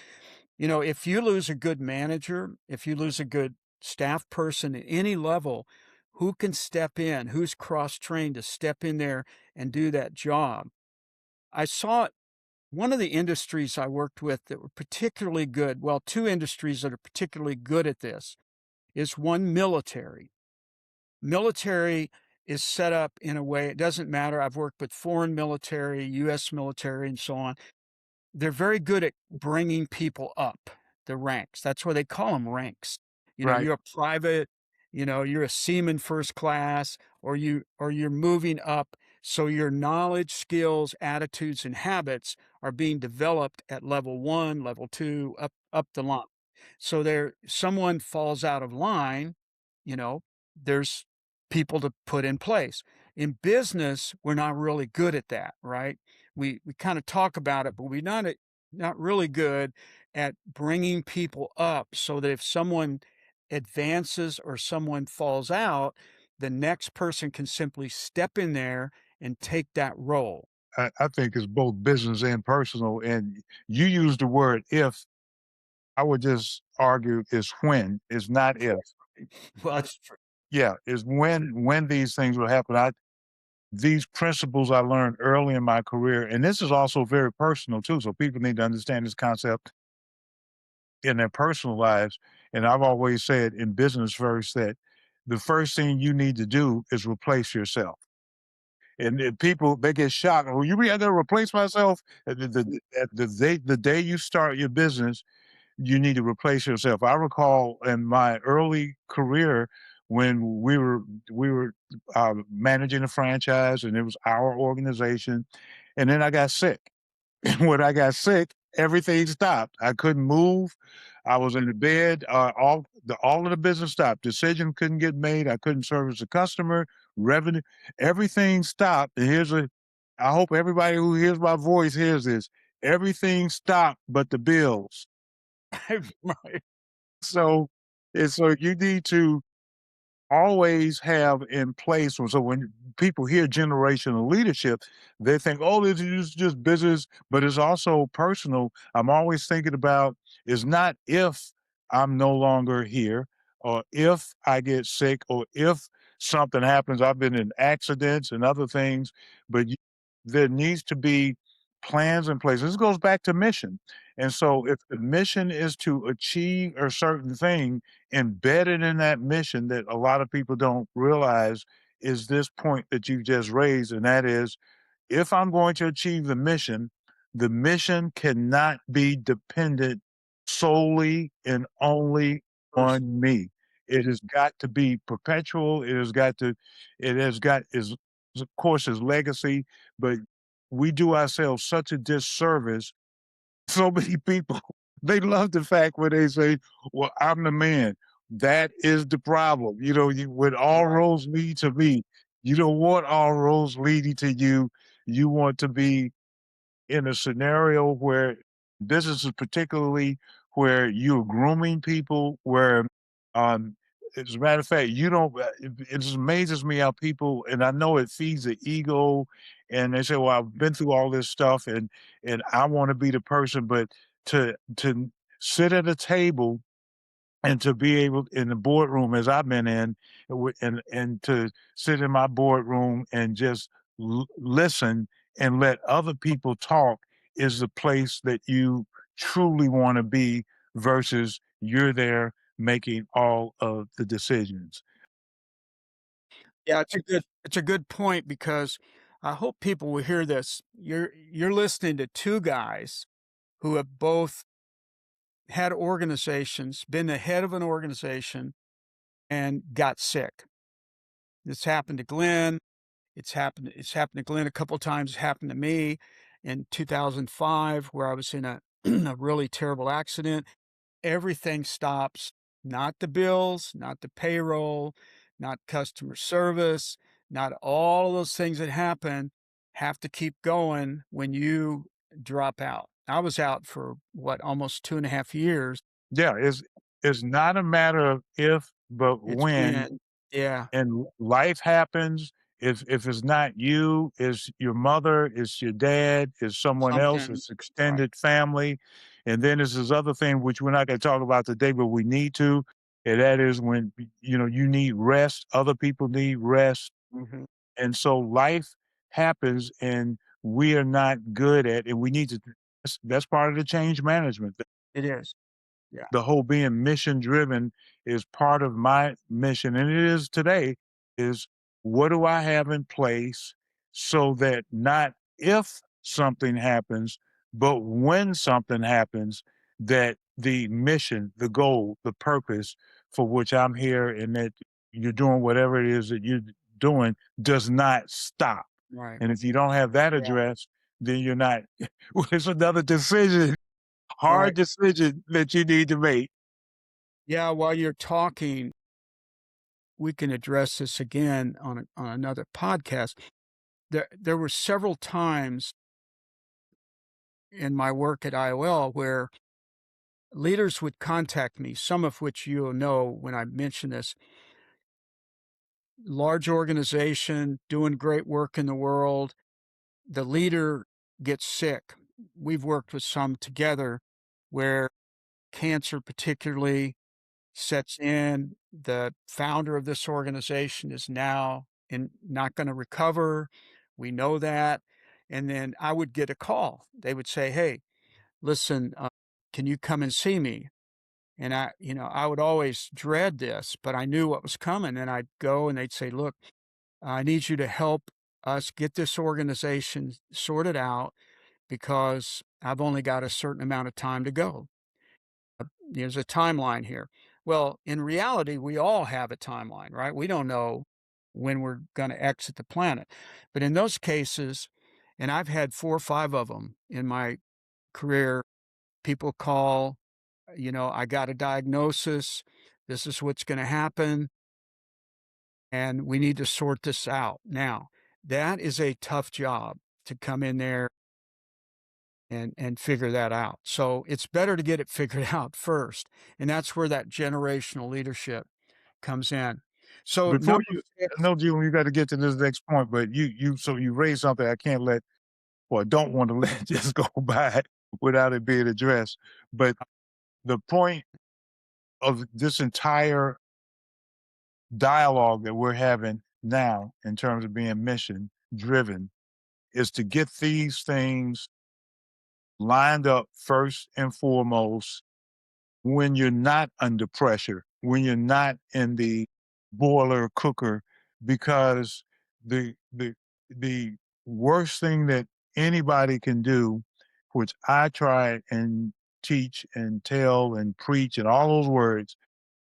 if you lose a good manager, if you lose a good staff person at any level, who can step in? Who's cross trained to step in there and do that job? I saw one of the industries I worked with that were particularly good, well, 2 industries that are particularly good at this is one, military. Military is set up in a way it doesn't matter. I've worked with foreign military, US military, and so on. They're very good at bringing people up the ranks. That's why they call them ranks.
Right.
You're a private, you're a seaman first class, or you're moving up. So your knowledge, skills, attitudes, and habits are being developed at level 1, level 2, up the line. So there someone falls out of line, you know, there's people to put in place. In business, we're not really good at that, right? We kind of talk about it, but we're not really good at bringing people up so that if someone advances or someone falls out, the next person can simply step in there and take that role.
I think it's both business and personal. And you use the word if. I would just argue is when, is not if.
Well, that's true.
Yeah, is when these things will happen. These principles I learned early in my career, and this is also very personal too. So people need to understand this concept in their personal lives. And I've always said in business first that the first thing you need to do is replace yourself. And people they get shocked. Well, you mean I got to replace myself? The day you start your business, you need to replace yourself. I recall in my early career when we were managing a franchise, and it was our organization, and then I got sick. And when I got sick, everything stopped. I couldn't move. I was in the bed. All of the business stopped. Decision couldn't get made. I couldn't service the customer. Revenue, everything stopped. And I hope everybody who hears my voice hears this. Everything stopped but the bills.
Right.
So, and so you need to always have in place. So when people hear generational leadership, they think, oh, this is just business, but it's also personal. I'm always thinking about is not if I'm no longer here or if I get sick or if something happens. I've been in accidents and other things, but there needs to be plans in place. This goes back to mission. And so if the mission is to achieve a certain thing, embedded in that mission that a lot of people don't realize is this point that you just raised, and that is if I'm going to achieve the mission cannot be dependent solely and only
First,
on me. It has got to be perpetual. It has got is of course his legacy, but we do ourselves such a disservice. So many people, they love the fact when they say, well, I'm the man. That is the problem. When all
right.
roads lead to me, you don't want all roads leading to you. You want to be in a scenario where businesses, particularly where you're grooming people, where, um, as a matter of fact, you don't, it just amazes me how people, and I know it feeds the ego, and they say, well, I've been through all this stuff and I want to be the person, but to sit at a table and to be able in the boardroom as I've been in, and to sit in my boardroom and just listen and let other people talk is the place that you truly want to be versus you're there making all of the decisions.
Yeah, it's a good point because I hope people will hear this. You're listening to 2 guys who have both had organizations, been the head of an organization, and got sick. This happened to Glenn. It's happened to Glenn a couple times. It happened to me in 2005 where I was in a a really terrible accident. Everything stops, not the bills, not the payroll, not customer service, not all of those things that happen have to keep going when you drop out. I was out for what, almost 2.5 years.
Yeah, it's not a matter of if, but
It's
when.
when. Yeah,
And life happens. If it's not you, it's your mother, it's your dad, it's someone else,
something.
it's
Right.
extended family, and then there's this other thing which we're not gonna talk about today, but we need to, and that is when, you need rest, other people need rest,
Mhm.
and so life happens, and we are not good at and we need to that's part of the change management.
It is. Yeah.
The whole being mission driven is part of my mission, and it is today, is what do I have in place so that not if something happens, but when something happens, that the mission, the goal, the purpose for which I'm here and that you're doing whatever it is that you're doing does not stop.
Right.
And if you don't have that
Yeah.
addressed, then you're not it's another decision, hard
Right.
decision that you need to make.
Yeah, while you're talking, we can address this again on another podcast. There were several times in my work at IOL where leaders would contact me, some of which you'll know when I mention this. Large organization, doing great work in the world. The leader gets sick. We've worked with some together where cancer, particularly, sets in. The founder of this organization is now not going to recover. We know that. And then I would get a call. They would say, "Hey, listen, can you come and see me?" And I would always dread this, but I knew what was coming. And I'd go and they'd say, "Look, I need you to help us get this organization sorted out because I've only got a certain amount of time to go. There's a timeline here." Well, in reality, we all have a timeline, right? We don't know when we're going to exit the planet. But in those cases, and I've had 4 or 5 of them in my career, people call, "I got a diagnosis. This is what's going to happen, and we need to sort this out." Now, that is a tough job to come in there and figure that out. So it's better to get it figured out first, and that's where that generational leadership comes in. So
Before
number
you
6.
No, June, you gotta get to this next point, but you raised something I can't let or don't want to let just go by without it being addressed. But the point of this entire dialogue that we're having now in terms of being mission driven is to get these things lined up first and foremost when you're not under pressure, when you're not in the boiler cooker, because the the worst thing that anybody can do, which I try and teach and tell and preach and all those words,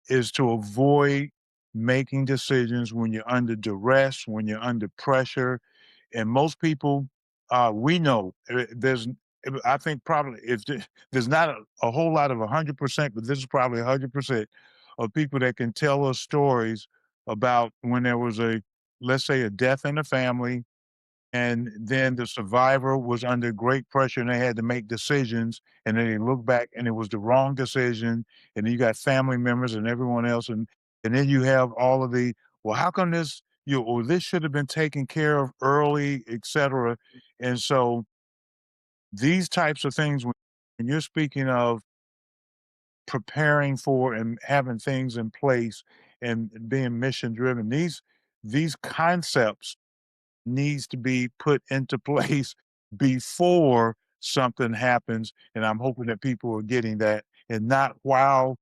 is to avoid making decisions when you're under duress, when you're under pressure. And most people, we know I think probably if there's not a whole lot of 100%, but this is probably 100% of people that can tell us stories about when there was let's say, a death in the family, and then the survivor was under great pressure and they had to make decisions. And then they look back and it was the wrong decision. And then you got family members and everyone else. And then you have all of well, how come or this should have been taken care of early, et cetera. And so these types of things, when you're speaking of preparing for and having things in place and being mission driven. These concepts needs to be put into place before something happens, and I'm hoping that people are getting that and not while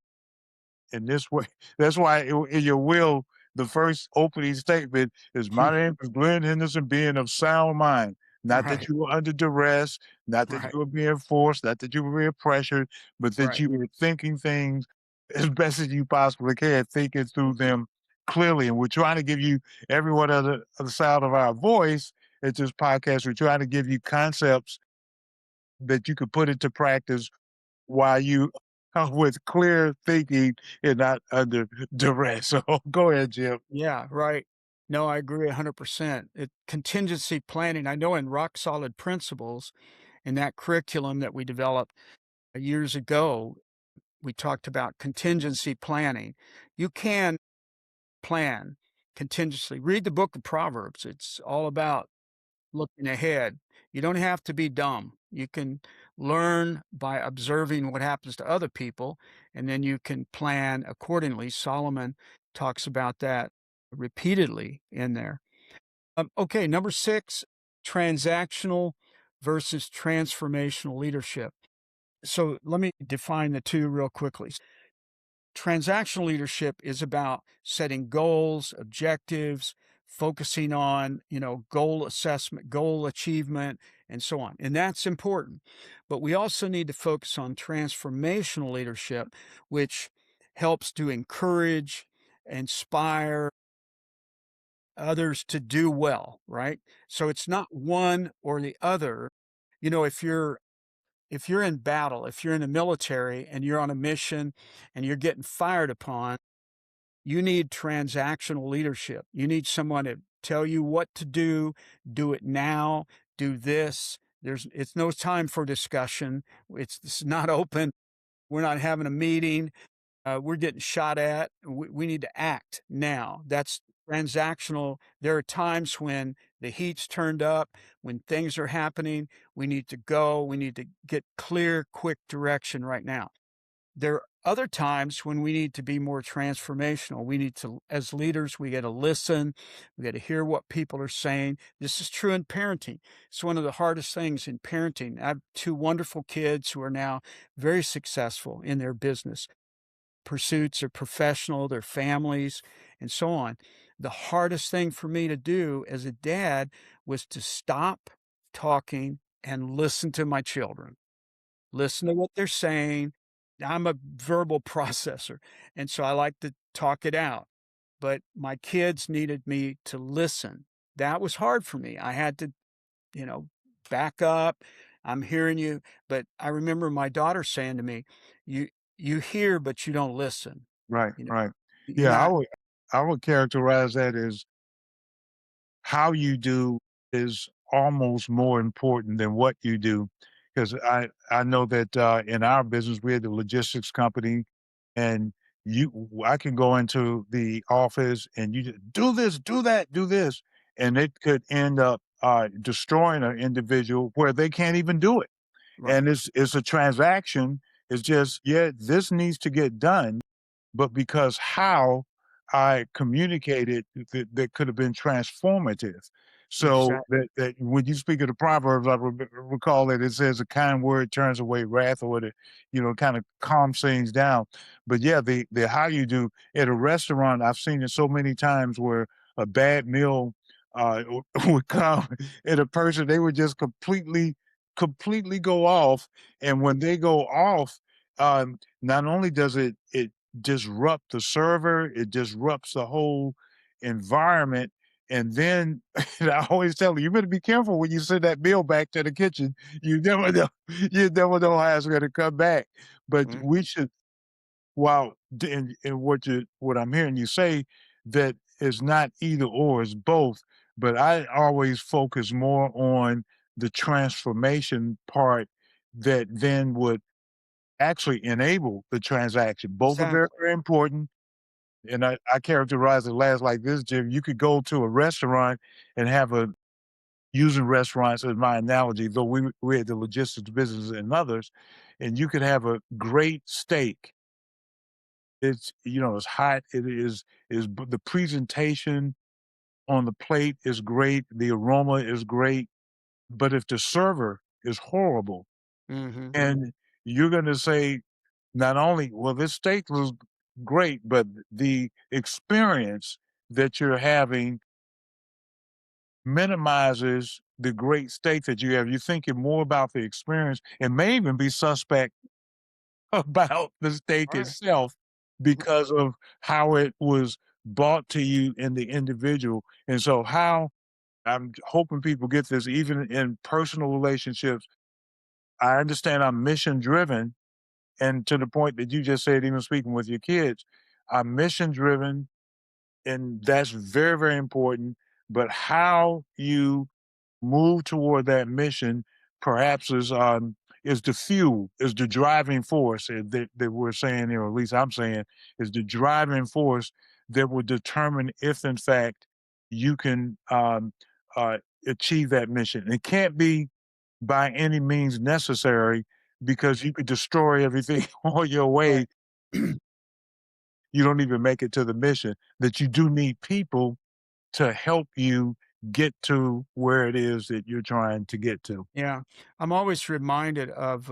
in this way. That's why in your will, the first opening statement is my name is Glenn Henderson, being of sound mind. Not that
Right,
you were under duress, not that
right,
you were being forced, not that you were being pressured, but that
right.
you were thinking things as best as you possibly can, thinking through them clearly. And we're trying to give you everyone of the sound of our voice at this podcast. We're trying to give you concepts that you could put into practice while you with clear thinking and not under duress. So go ahead, Jim.
Yeah, right. No, I agree 100%. Contingency planning, I know in Rock Solid Principles, in that curriculum that we developed years ago, we talked about contingency planning. You can plan contingency. Read the book of Proverbs. It's all about looking ahead. You don't have to be dumb. You can learn by observing what happens to other people, and then you can plan accordingly. Solomon talks about that repeatedly in there. Okay, number six, transactional versus transformational leadership. So let me define the two real quickly. Transactional leadership is about setting goals, objectives, focusing on, goal assessment, goal achievement, and so on. And that's important. But we also need to focus on transformational leadership, which helps to encourage, inspire others to do well, right? So it's not one or the other. If you're in battle, if you're in the military and you're on a mission and you're getting fired upon, you need transactional leadership. You need someone to tell you what to do it now, do this. It's no time for discussion. It's not open. We're not having a meeting. We're getting shot at. We need to act now. That's transactional. There are times when the heat's turned up, when things are happening. We need to go. We need to get clear, quick direction right now. There are other times when we need to be more transformational. We need to, as leaders, we got to listen. We got to hear what people are saying. This is true in parenting. It's one of the hardest things in parenting. I have two wonderful kids who are now very successful in their business pursuits, their professional, their families, and so on. The hardest thing for me to do as a dad was to stop talking and listen to my children, listen to what they're saying. I'm a verbal processor, and so I like to talk it out. But my kids needed me to listen. That was hard for me. I had to, you know, back up. I'm hearing you. But I remember my daughter saying to me, you you hear, but you don't listen.
Right,
You know,
right.
you're
Yeah,
not
I would characterize that as how you do is almost more important than what you do. Because I know that in our business, we're the logistics company, and I can go into the office and you just do this, do that, do this, and it could end up destroying an individual where they can't even do it.
right.
And it's a transaction. It's just, yeah, this needs to get done, but because how I communicated that could have been transformative. So
Exactly.
that when you speak of the Proverbs, I recall that it says a kind word turns away wrath, or the, kind of calms things down. But yeah, the how you do at a restaurant, I've seen it so many times where a bad meal would come and a person, they would just completely go off. And when they go off, not only does it disrupt the server, it disrupts the whole environment. And then and I always tell you better be careful when you send that meal back to the kitchen. You never know, you never know how it's going to come back. But
Mm,
we should, while in what I'm hearing you say, that it's not either or, it's both. But I always focus more on the transformation part that then would actually enable the transaction. Both are very,
exactly.
very important. And I characterize it last like this, Jim. You could go to a restaurant and have a using restaurants as my analogy, though we had the logistics business and others, and you could have a great steak. it's hot. The presentation on the plate is great. The aroma is great. But if the server is horrible
Mhm.
and you're going to say not only, well, this steak was great, but the experience that you're having minimizes the great steak that you have. You're thinking more about the experience and may even be suspect about the steak
Right.
itself because of how it was brought to you in the individual. And so, how I'm hoping people get this, even in personal relationships. I understand I'm mission driven, and to the point that you just said, even speaking with your kids, I'm mission driven, and that's very, very important. But how you move toward that mission perhaps is the fuel, is the driving force that we're saying here, or at least I'm saying, is the driving force that will determine if in fact you can uh, achieve that mission. It can't be by any means necessary because you could destroy everything on your way.
Right.
You don't even make it to the mission. That you do need people to help you get to where it is that you're trying to get to.
Yeah. I'm always reminded of,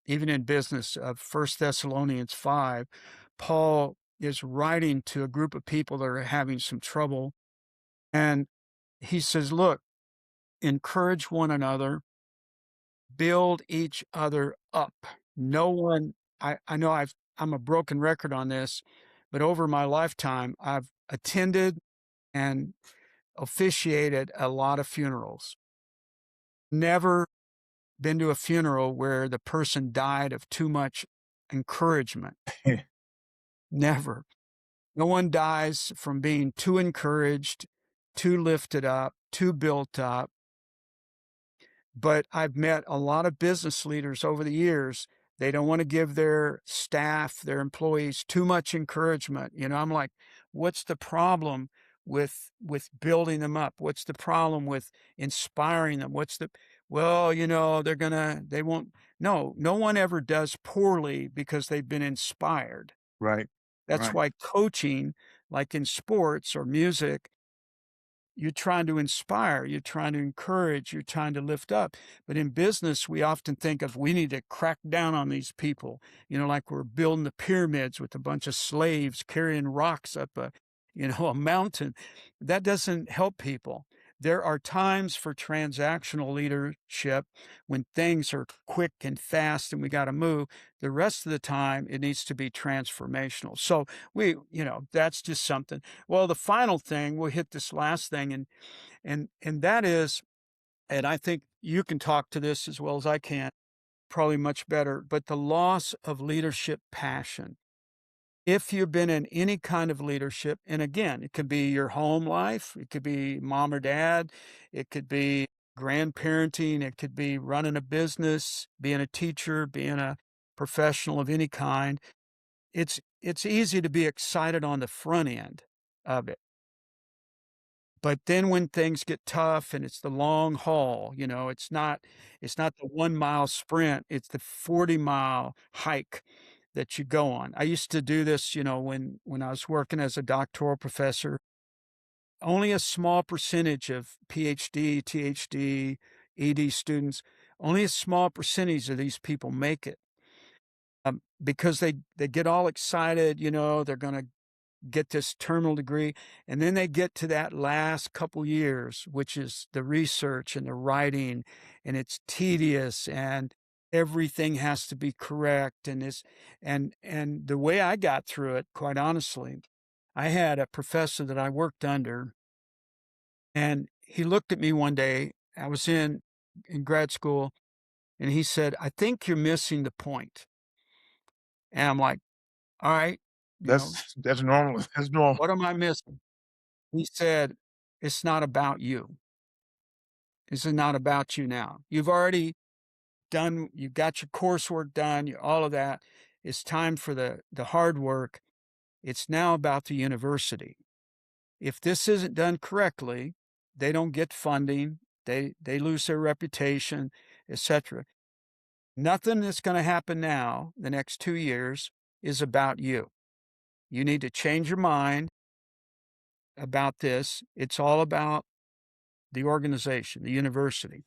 even in business, of 1 Thessalonians 5. Paul is writing to a group of people that are having some trouble, and he says, "Look, encourage one another, build each other up." No one I know I'm a broken record on this, but over my lifetime, I've attended and officiated a lot of funerals. Never been to a funeral where the person died of too much encouragement. Never. No one dies from being too encouraged, too lifted up, too built up. But I've met a lot of business leaders over the years. They don't want to give their staff, their employees too much encouragement. I'm like, what's the problem with building them up? What's the problem with inspiring them? Well, they won't. No, no one ever does poorly because they've been inspired.
Right,
That's
right,
why coaching, like in sports or music, you're trying to inspire, you're trying to encourage, you're trying to lift up. But in business, we often think of, we need to crack down on these people, like we're building the pyramids with a bunch of slaves carrying rocks up a mountain. That doesn't help people. There are times for transactional leadership when things are quick and fast and we got to move. The rest of the time, it needs to be transformational. So that's just something. Well, the final thing, we'll hit this last thing, and that is, and I think you can talk to this as well as I can, probably much better, but the loss of leadership passion. If you've been in any kind of leadership, and again, it could be your home life, it could be mom or dad, it could be grandparenting, it could be running a business, being a teacher, being a professional of any kind. It's easy to be excited on the front end of it. But then when things get tough and it's the long haul, it's not the 1-mile sprint, it's the 40-mile hike that you go on. I used to do this, when I was working as a doctoral professor. Only a small percentage of PhD, ThD, ED students, only a small percentage of these people make it, because they get all excited, they're gonna get this terminal degree, and then they get to that last couple years, which is the research and the writing, and it's tedious, and everything has to be correct, and the way I got through it, quite honestly, I had a professor that I worked under, and he looked at me one day. I was in grad school, and he said, "I think you're missing the point." And I'm like, "All right, you know,
that's normal. That's normal.
what am I missing?" He said, "It's not about you. This is not about you now. You've already you got your coursework done, all of that. It's time for the hard work. It's now about the university. If this isn't done correctly, they don't get funding, they lose their reputation, etc. Nothing that's going to happen now, the next 2 years, is about you. You need to change your mind about this. It's all about the organization, the university.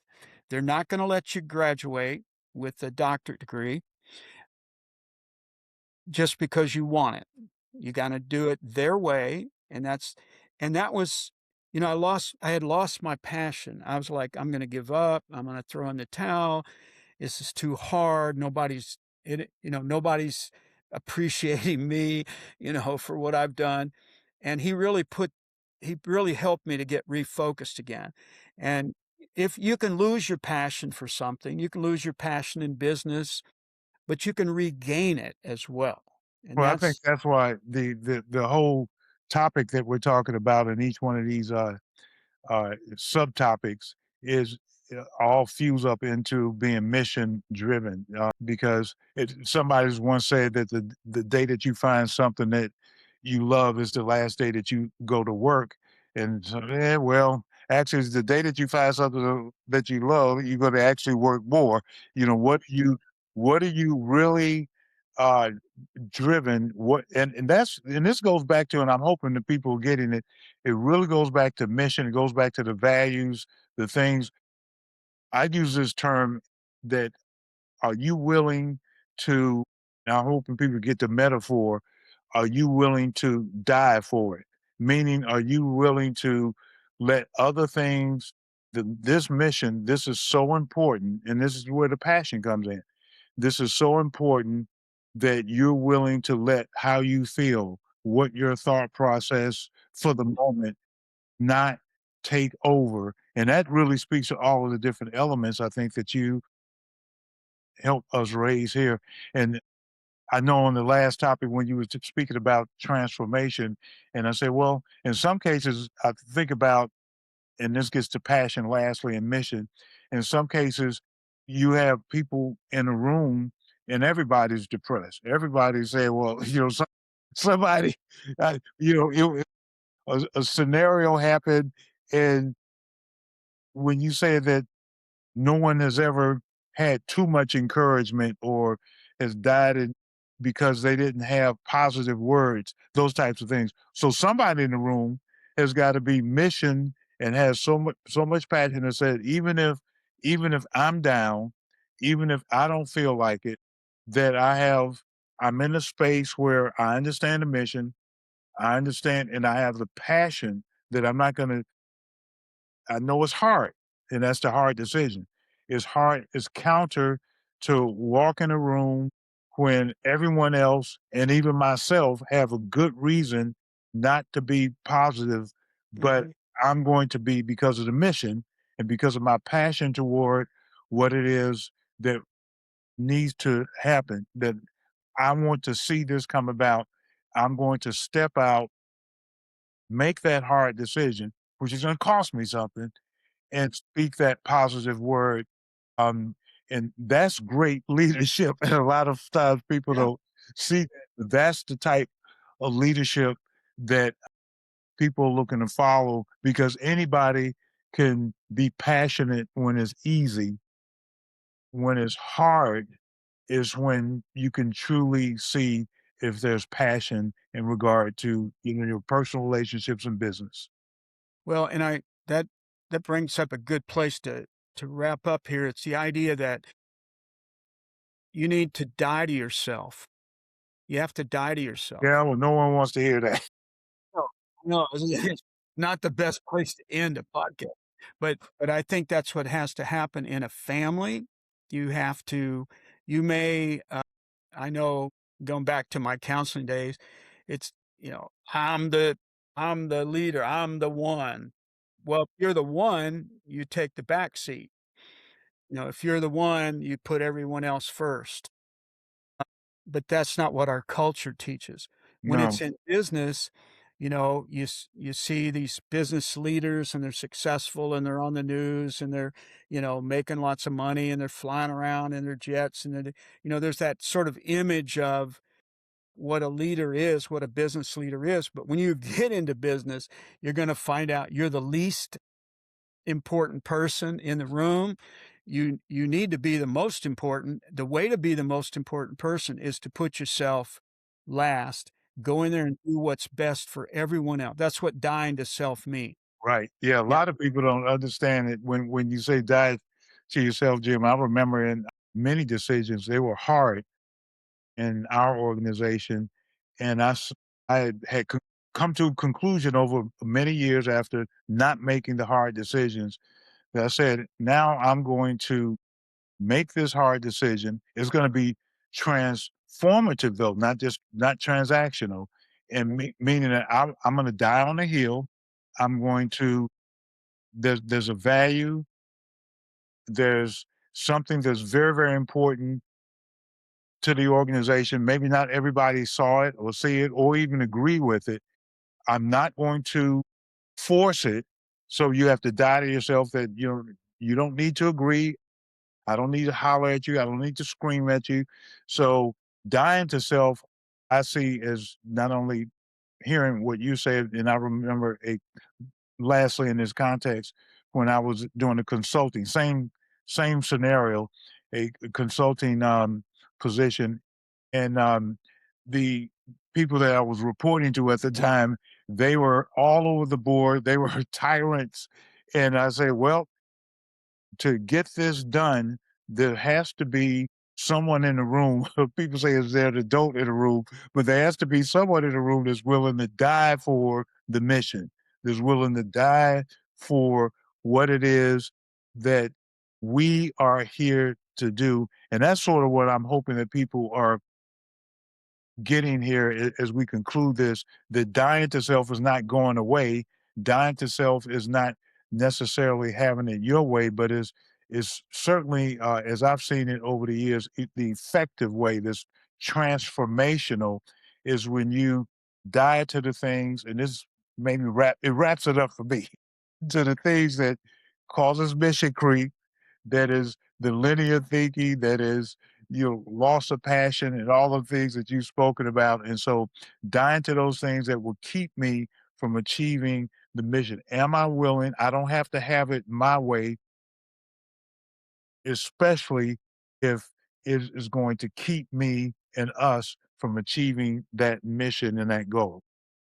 They're not gonna let you graduate with a doctorate degree just because you want it. You gotta do it their way, and that was I had lost my passion. I was like, "I'm gonna give up. I'm gonna throw in the towel. This is too hard. Nobody's appreciating me, for what I've done." And he really helped me to get refocused again. And if you can lose your passion for something, you can lose your passion in business, but you can regain it as well. And
Well, I think
that's
that's why the whole topic that we're talking about in each one of these subtopics is all fuse up into being mission driven because somebody's once said that the day that you find something that you love is the last day that you go to work. And so, well, actually it's the day that you find something that you love, you're going to actually work more. What are you really uh driven, what and this goes back to, and I'm hoping that people are getting it, it really goes back to mission, it goes back to the values, the things. I use this term that, are you willing to, and I'm hoping people get the metaphor, are you willing to die for it? Meaning, are you willing to let other things, this mission, this is so important, and this is where the passion comes in. This is so important that you're willing to let how you feel, what your thought process for the moment, not take over. And that really speaks to all of the different elements I think that you help us raise here. And I know on the last topic when you were speaking about transformation, and I said, well, in some cases, I think about, and this gets to passion lastly and mission. In some cases, you have people in a room and everybody's depressed. Everybody's saying, well, somebody, a scenario happened. And when you say that no one has ever had too much encouragement or has died because they didn't have positive words, those types of things. So somebody in the room has got to be mission and has so much passion that said, even if I'm down, even if I don't feel like it, that I'm in a space where I understand the mission, I understand, and I have the passion that I'm not gonna, I know it's hard, and that's the hard decision. It's hard, it's counter to walk in a room when everyone else and even myself have a good reason not to be positive, but
Mhm.
I'm going to be because of the mission and because of my passion toward what it is that needs to happen, that I want to see this come about. I'm going to step out, make that hard decision, which is going to cost me something, and speak that positive word. Um, and that's great leadership. And a lot of times people
Yeah.
don't see that. That's the type of leadership that people are looking to follow because anybody can be passionate when it's easy. When it's hard is when you can truly see if there's passion in regard to your personal relationships and business.
Well, and I that that brings up a good place to wrap up here. It's the idea that you need to die to yourself. You have to die to
Yeah,
yourself.
well, no one wants to hear that.
No, no, it's not the best place to end a podcast, but I think that's what has to happen in a family. You have to you may, I know going back to my counseling days, it's, I'm the leader, I'm the one. Well, if you're the one, you take the back seat. If you're the one, you put everyone else first. But that's not what our culture teaches. When it's
No.
in business, you see these business leaders and they're successful and they're on the news and they're, making lots of money and they're flying around in their jets and there's that sort of image of what a leader is, what a business leader is. But when you get into business, you're going to find out you're the least important person in the room. You need to be the most important. The way to be the most important person is to put yourself last Go in there and do what's best for everyone else. That's what dying to self means.
Right. Yeah, a
Yeah.
lot of people don't understand it when you say die to yourself, Jim. I remember in many decisions, they were hard in our organization, and I had come to a conclusion over many years after not making the hard decisions that I said, "Now I'm going to make this hard decision. It's gonna be transformative, though, not transactional, and meaning that I'm gonna die on the hill. I'm going to there's a value, there's something that's very, very important to the organization. Maybe not everybody saw it or see it or even agree with it. I'm not going to force it. So you have to die to yourself that you don't need to agree. I don't need to holler at you. I don't need to scream at you. So dying to self, I see as not only hearing what you said, and I remember lastly in this context when I was doing the consulting, same scenario, a consulting position, and the people that I was reporting to at the time, they were all over the board. They were tyrants, and I say, well, to get this done, there has to be someone in the room. People say, is there an adult in the room? But there has to be someone in the room that's willing to die for the mission, that's willing to die for what it is that we are here to do. And that's sort of what I'm hoping that people are getting here as we conclude this, that dying to self is not going away. Dying to self is not necessarily having it your way, but is certainly, as I've seen it over the years, the effective way, this transformational, is when you die to the things, and this made me wraps it up for me, to the things that causes mission creep, that is the linear thinking, that is loss of passion and all the things that you've spoken about. And so dying to those things that will keep me from achieving the mission. Am I willing? I don't have to have it my way, especially if it is going to keep me and us from achieving that mission and that goal.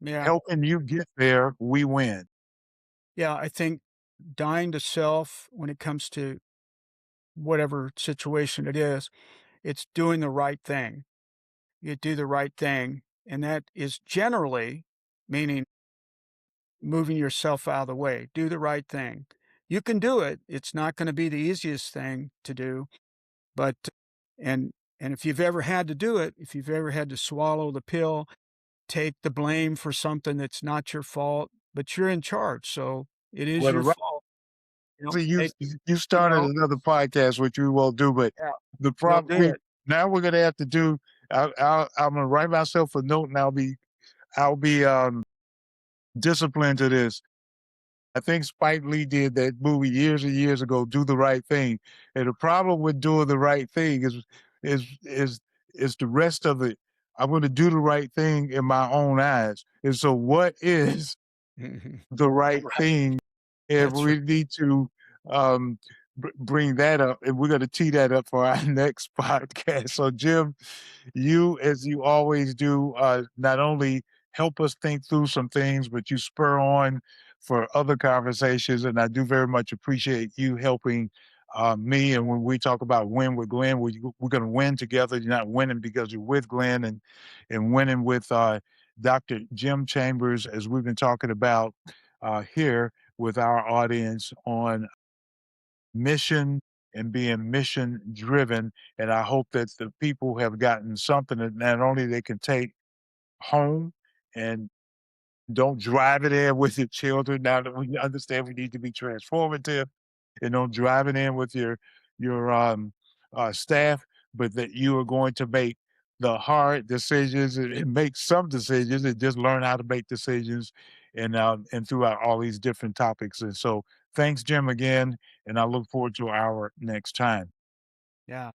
Yeah.
Helping you get there, we win.
Yeah. I think dying to self when it comes to whatever situation it is, it's doing the right thing. You do the right thing. And that is generally meaning moving yourself out of the way. Do the right thing. You can do it. It's not going to be the easiest thing to do, but and if you've ever had to do it, if you've ever had to swallow the pill, take the blame for something that's not your fault, but you're in charge, so it is
Well,
your fault. You know,
see, you
take,
you
you
started
know,
another podcast, which we won't do, but
yeah,
the
you'll
problem
do it.
now we're gonna have to do. I'm gonna write myself a note, and I'll be disciplined to this. I think Spike Lee did that movie years and years ago, Do the Right Thing, and the problem with doing the right thing is is is the rest of it. I'm going to do the right thing in my own eyes, and so what is
Mhm.
the right
Right.
thing, and
That's right.
we need to um, bring that up, and we're going to tee that up for our next podcast. So, Jim, you, as you always do, not only help us think through some things, but you spur on for other conversations, and I do very much appreciate you helping me. And when we talk about win with Glenn, we're going to win together. You're not winning because you're with Glenn, and winning with Dr. Jim Chambers, as we've been talking about here with our audience on mission and being mission driven. And I hope that the people have gotten something that not only they can take home and don't drive it in with your children. Now that we understand we need to be transformative, and don't drive it in with your staff, but that you are going to make the hard decisions and make some decisions and just learn how to make decisions and throughout all these different topics. And so thanks, Jim, again, and I look forward to our next time.
Yeah.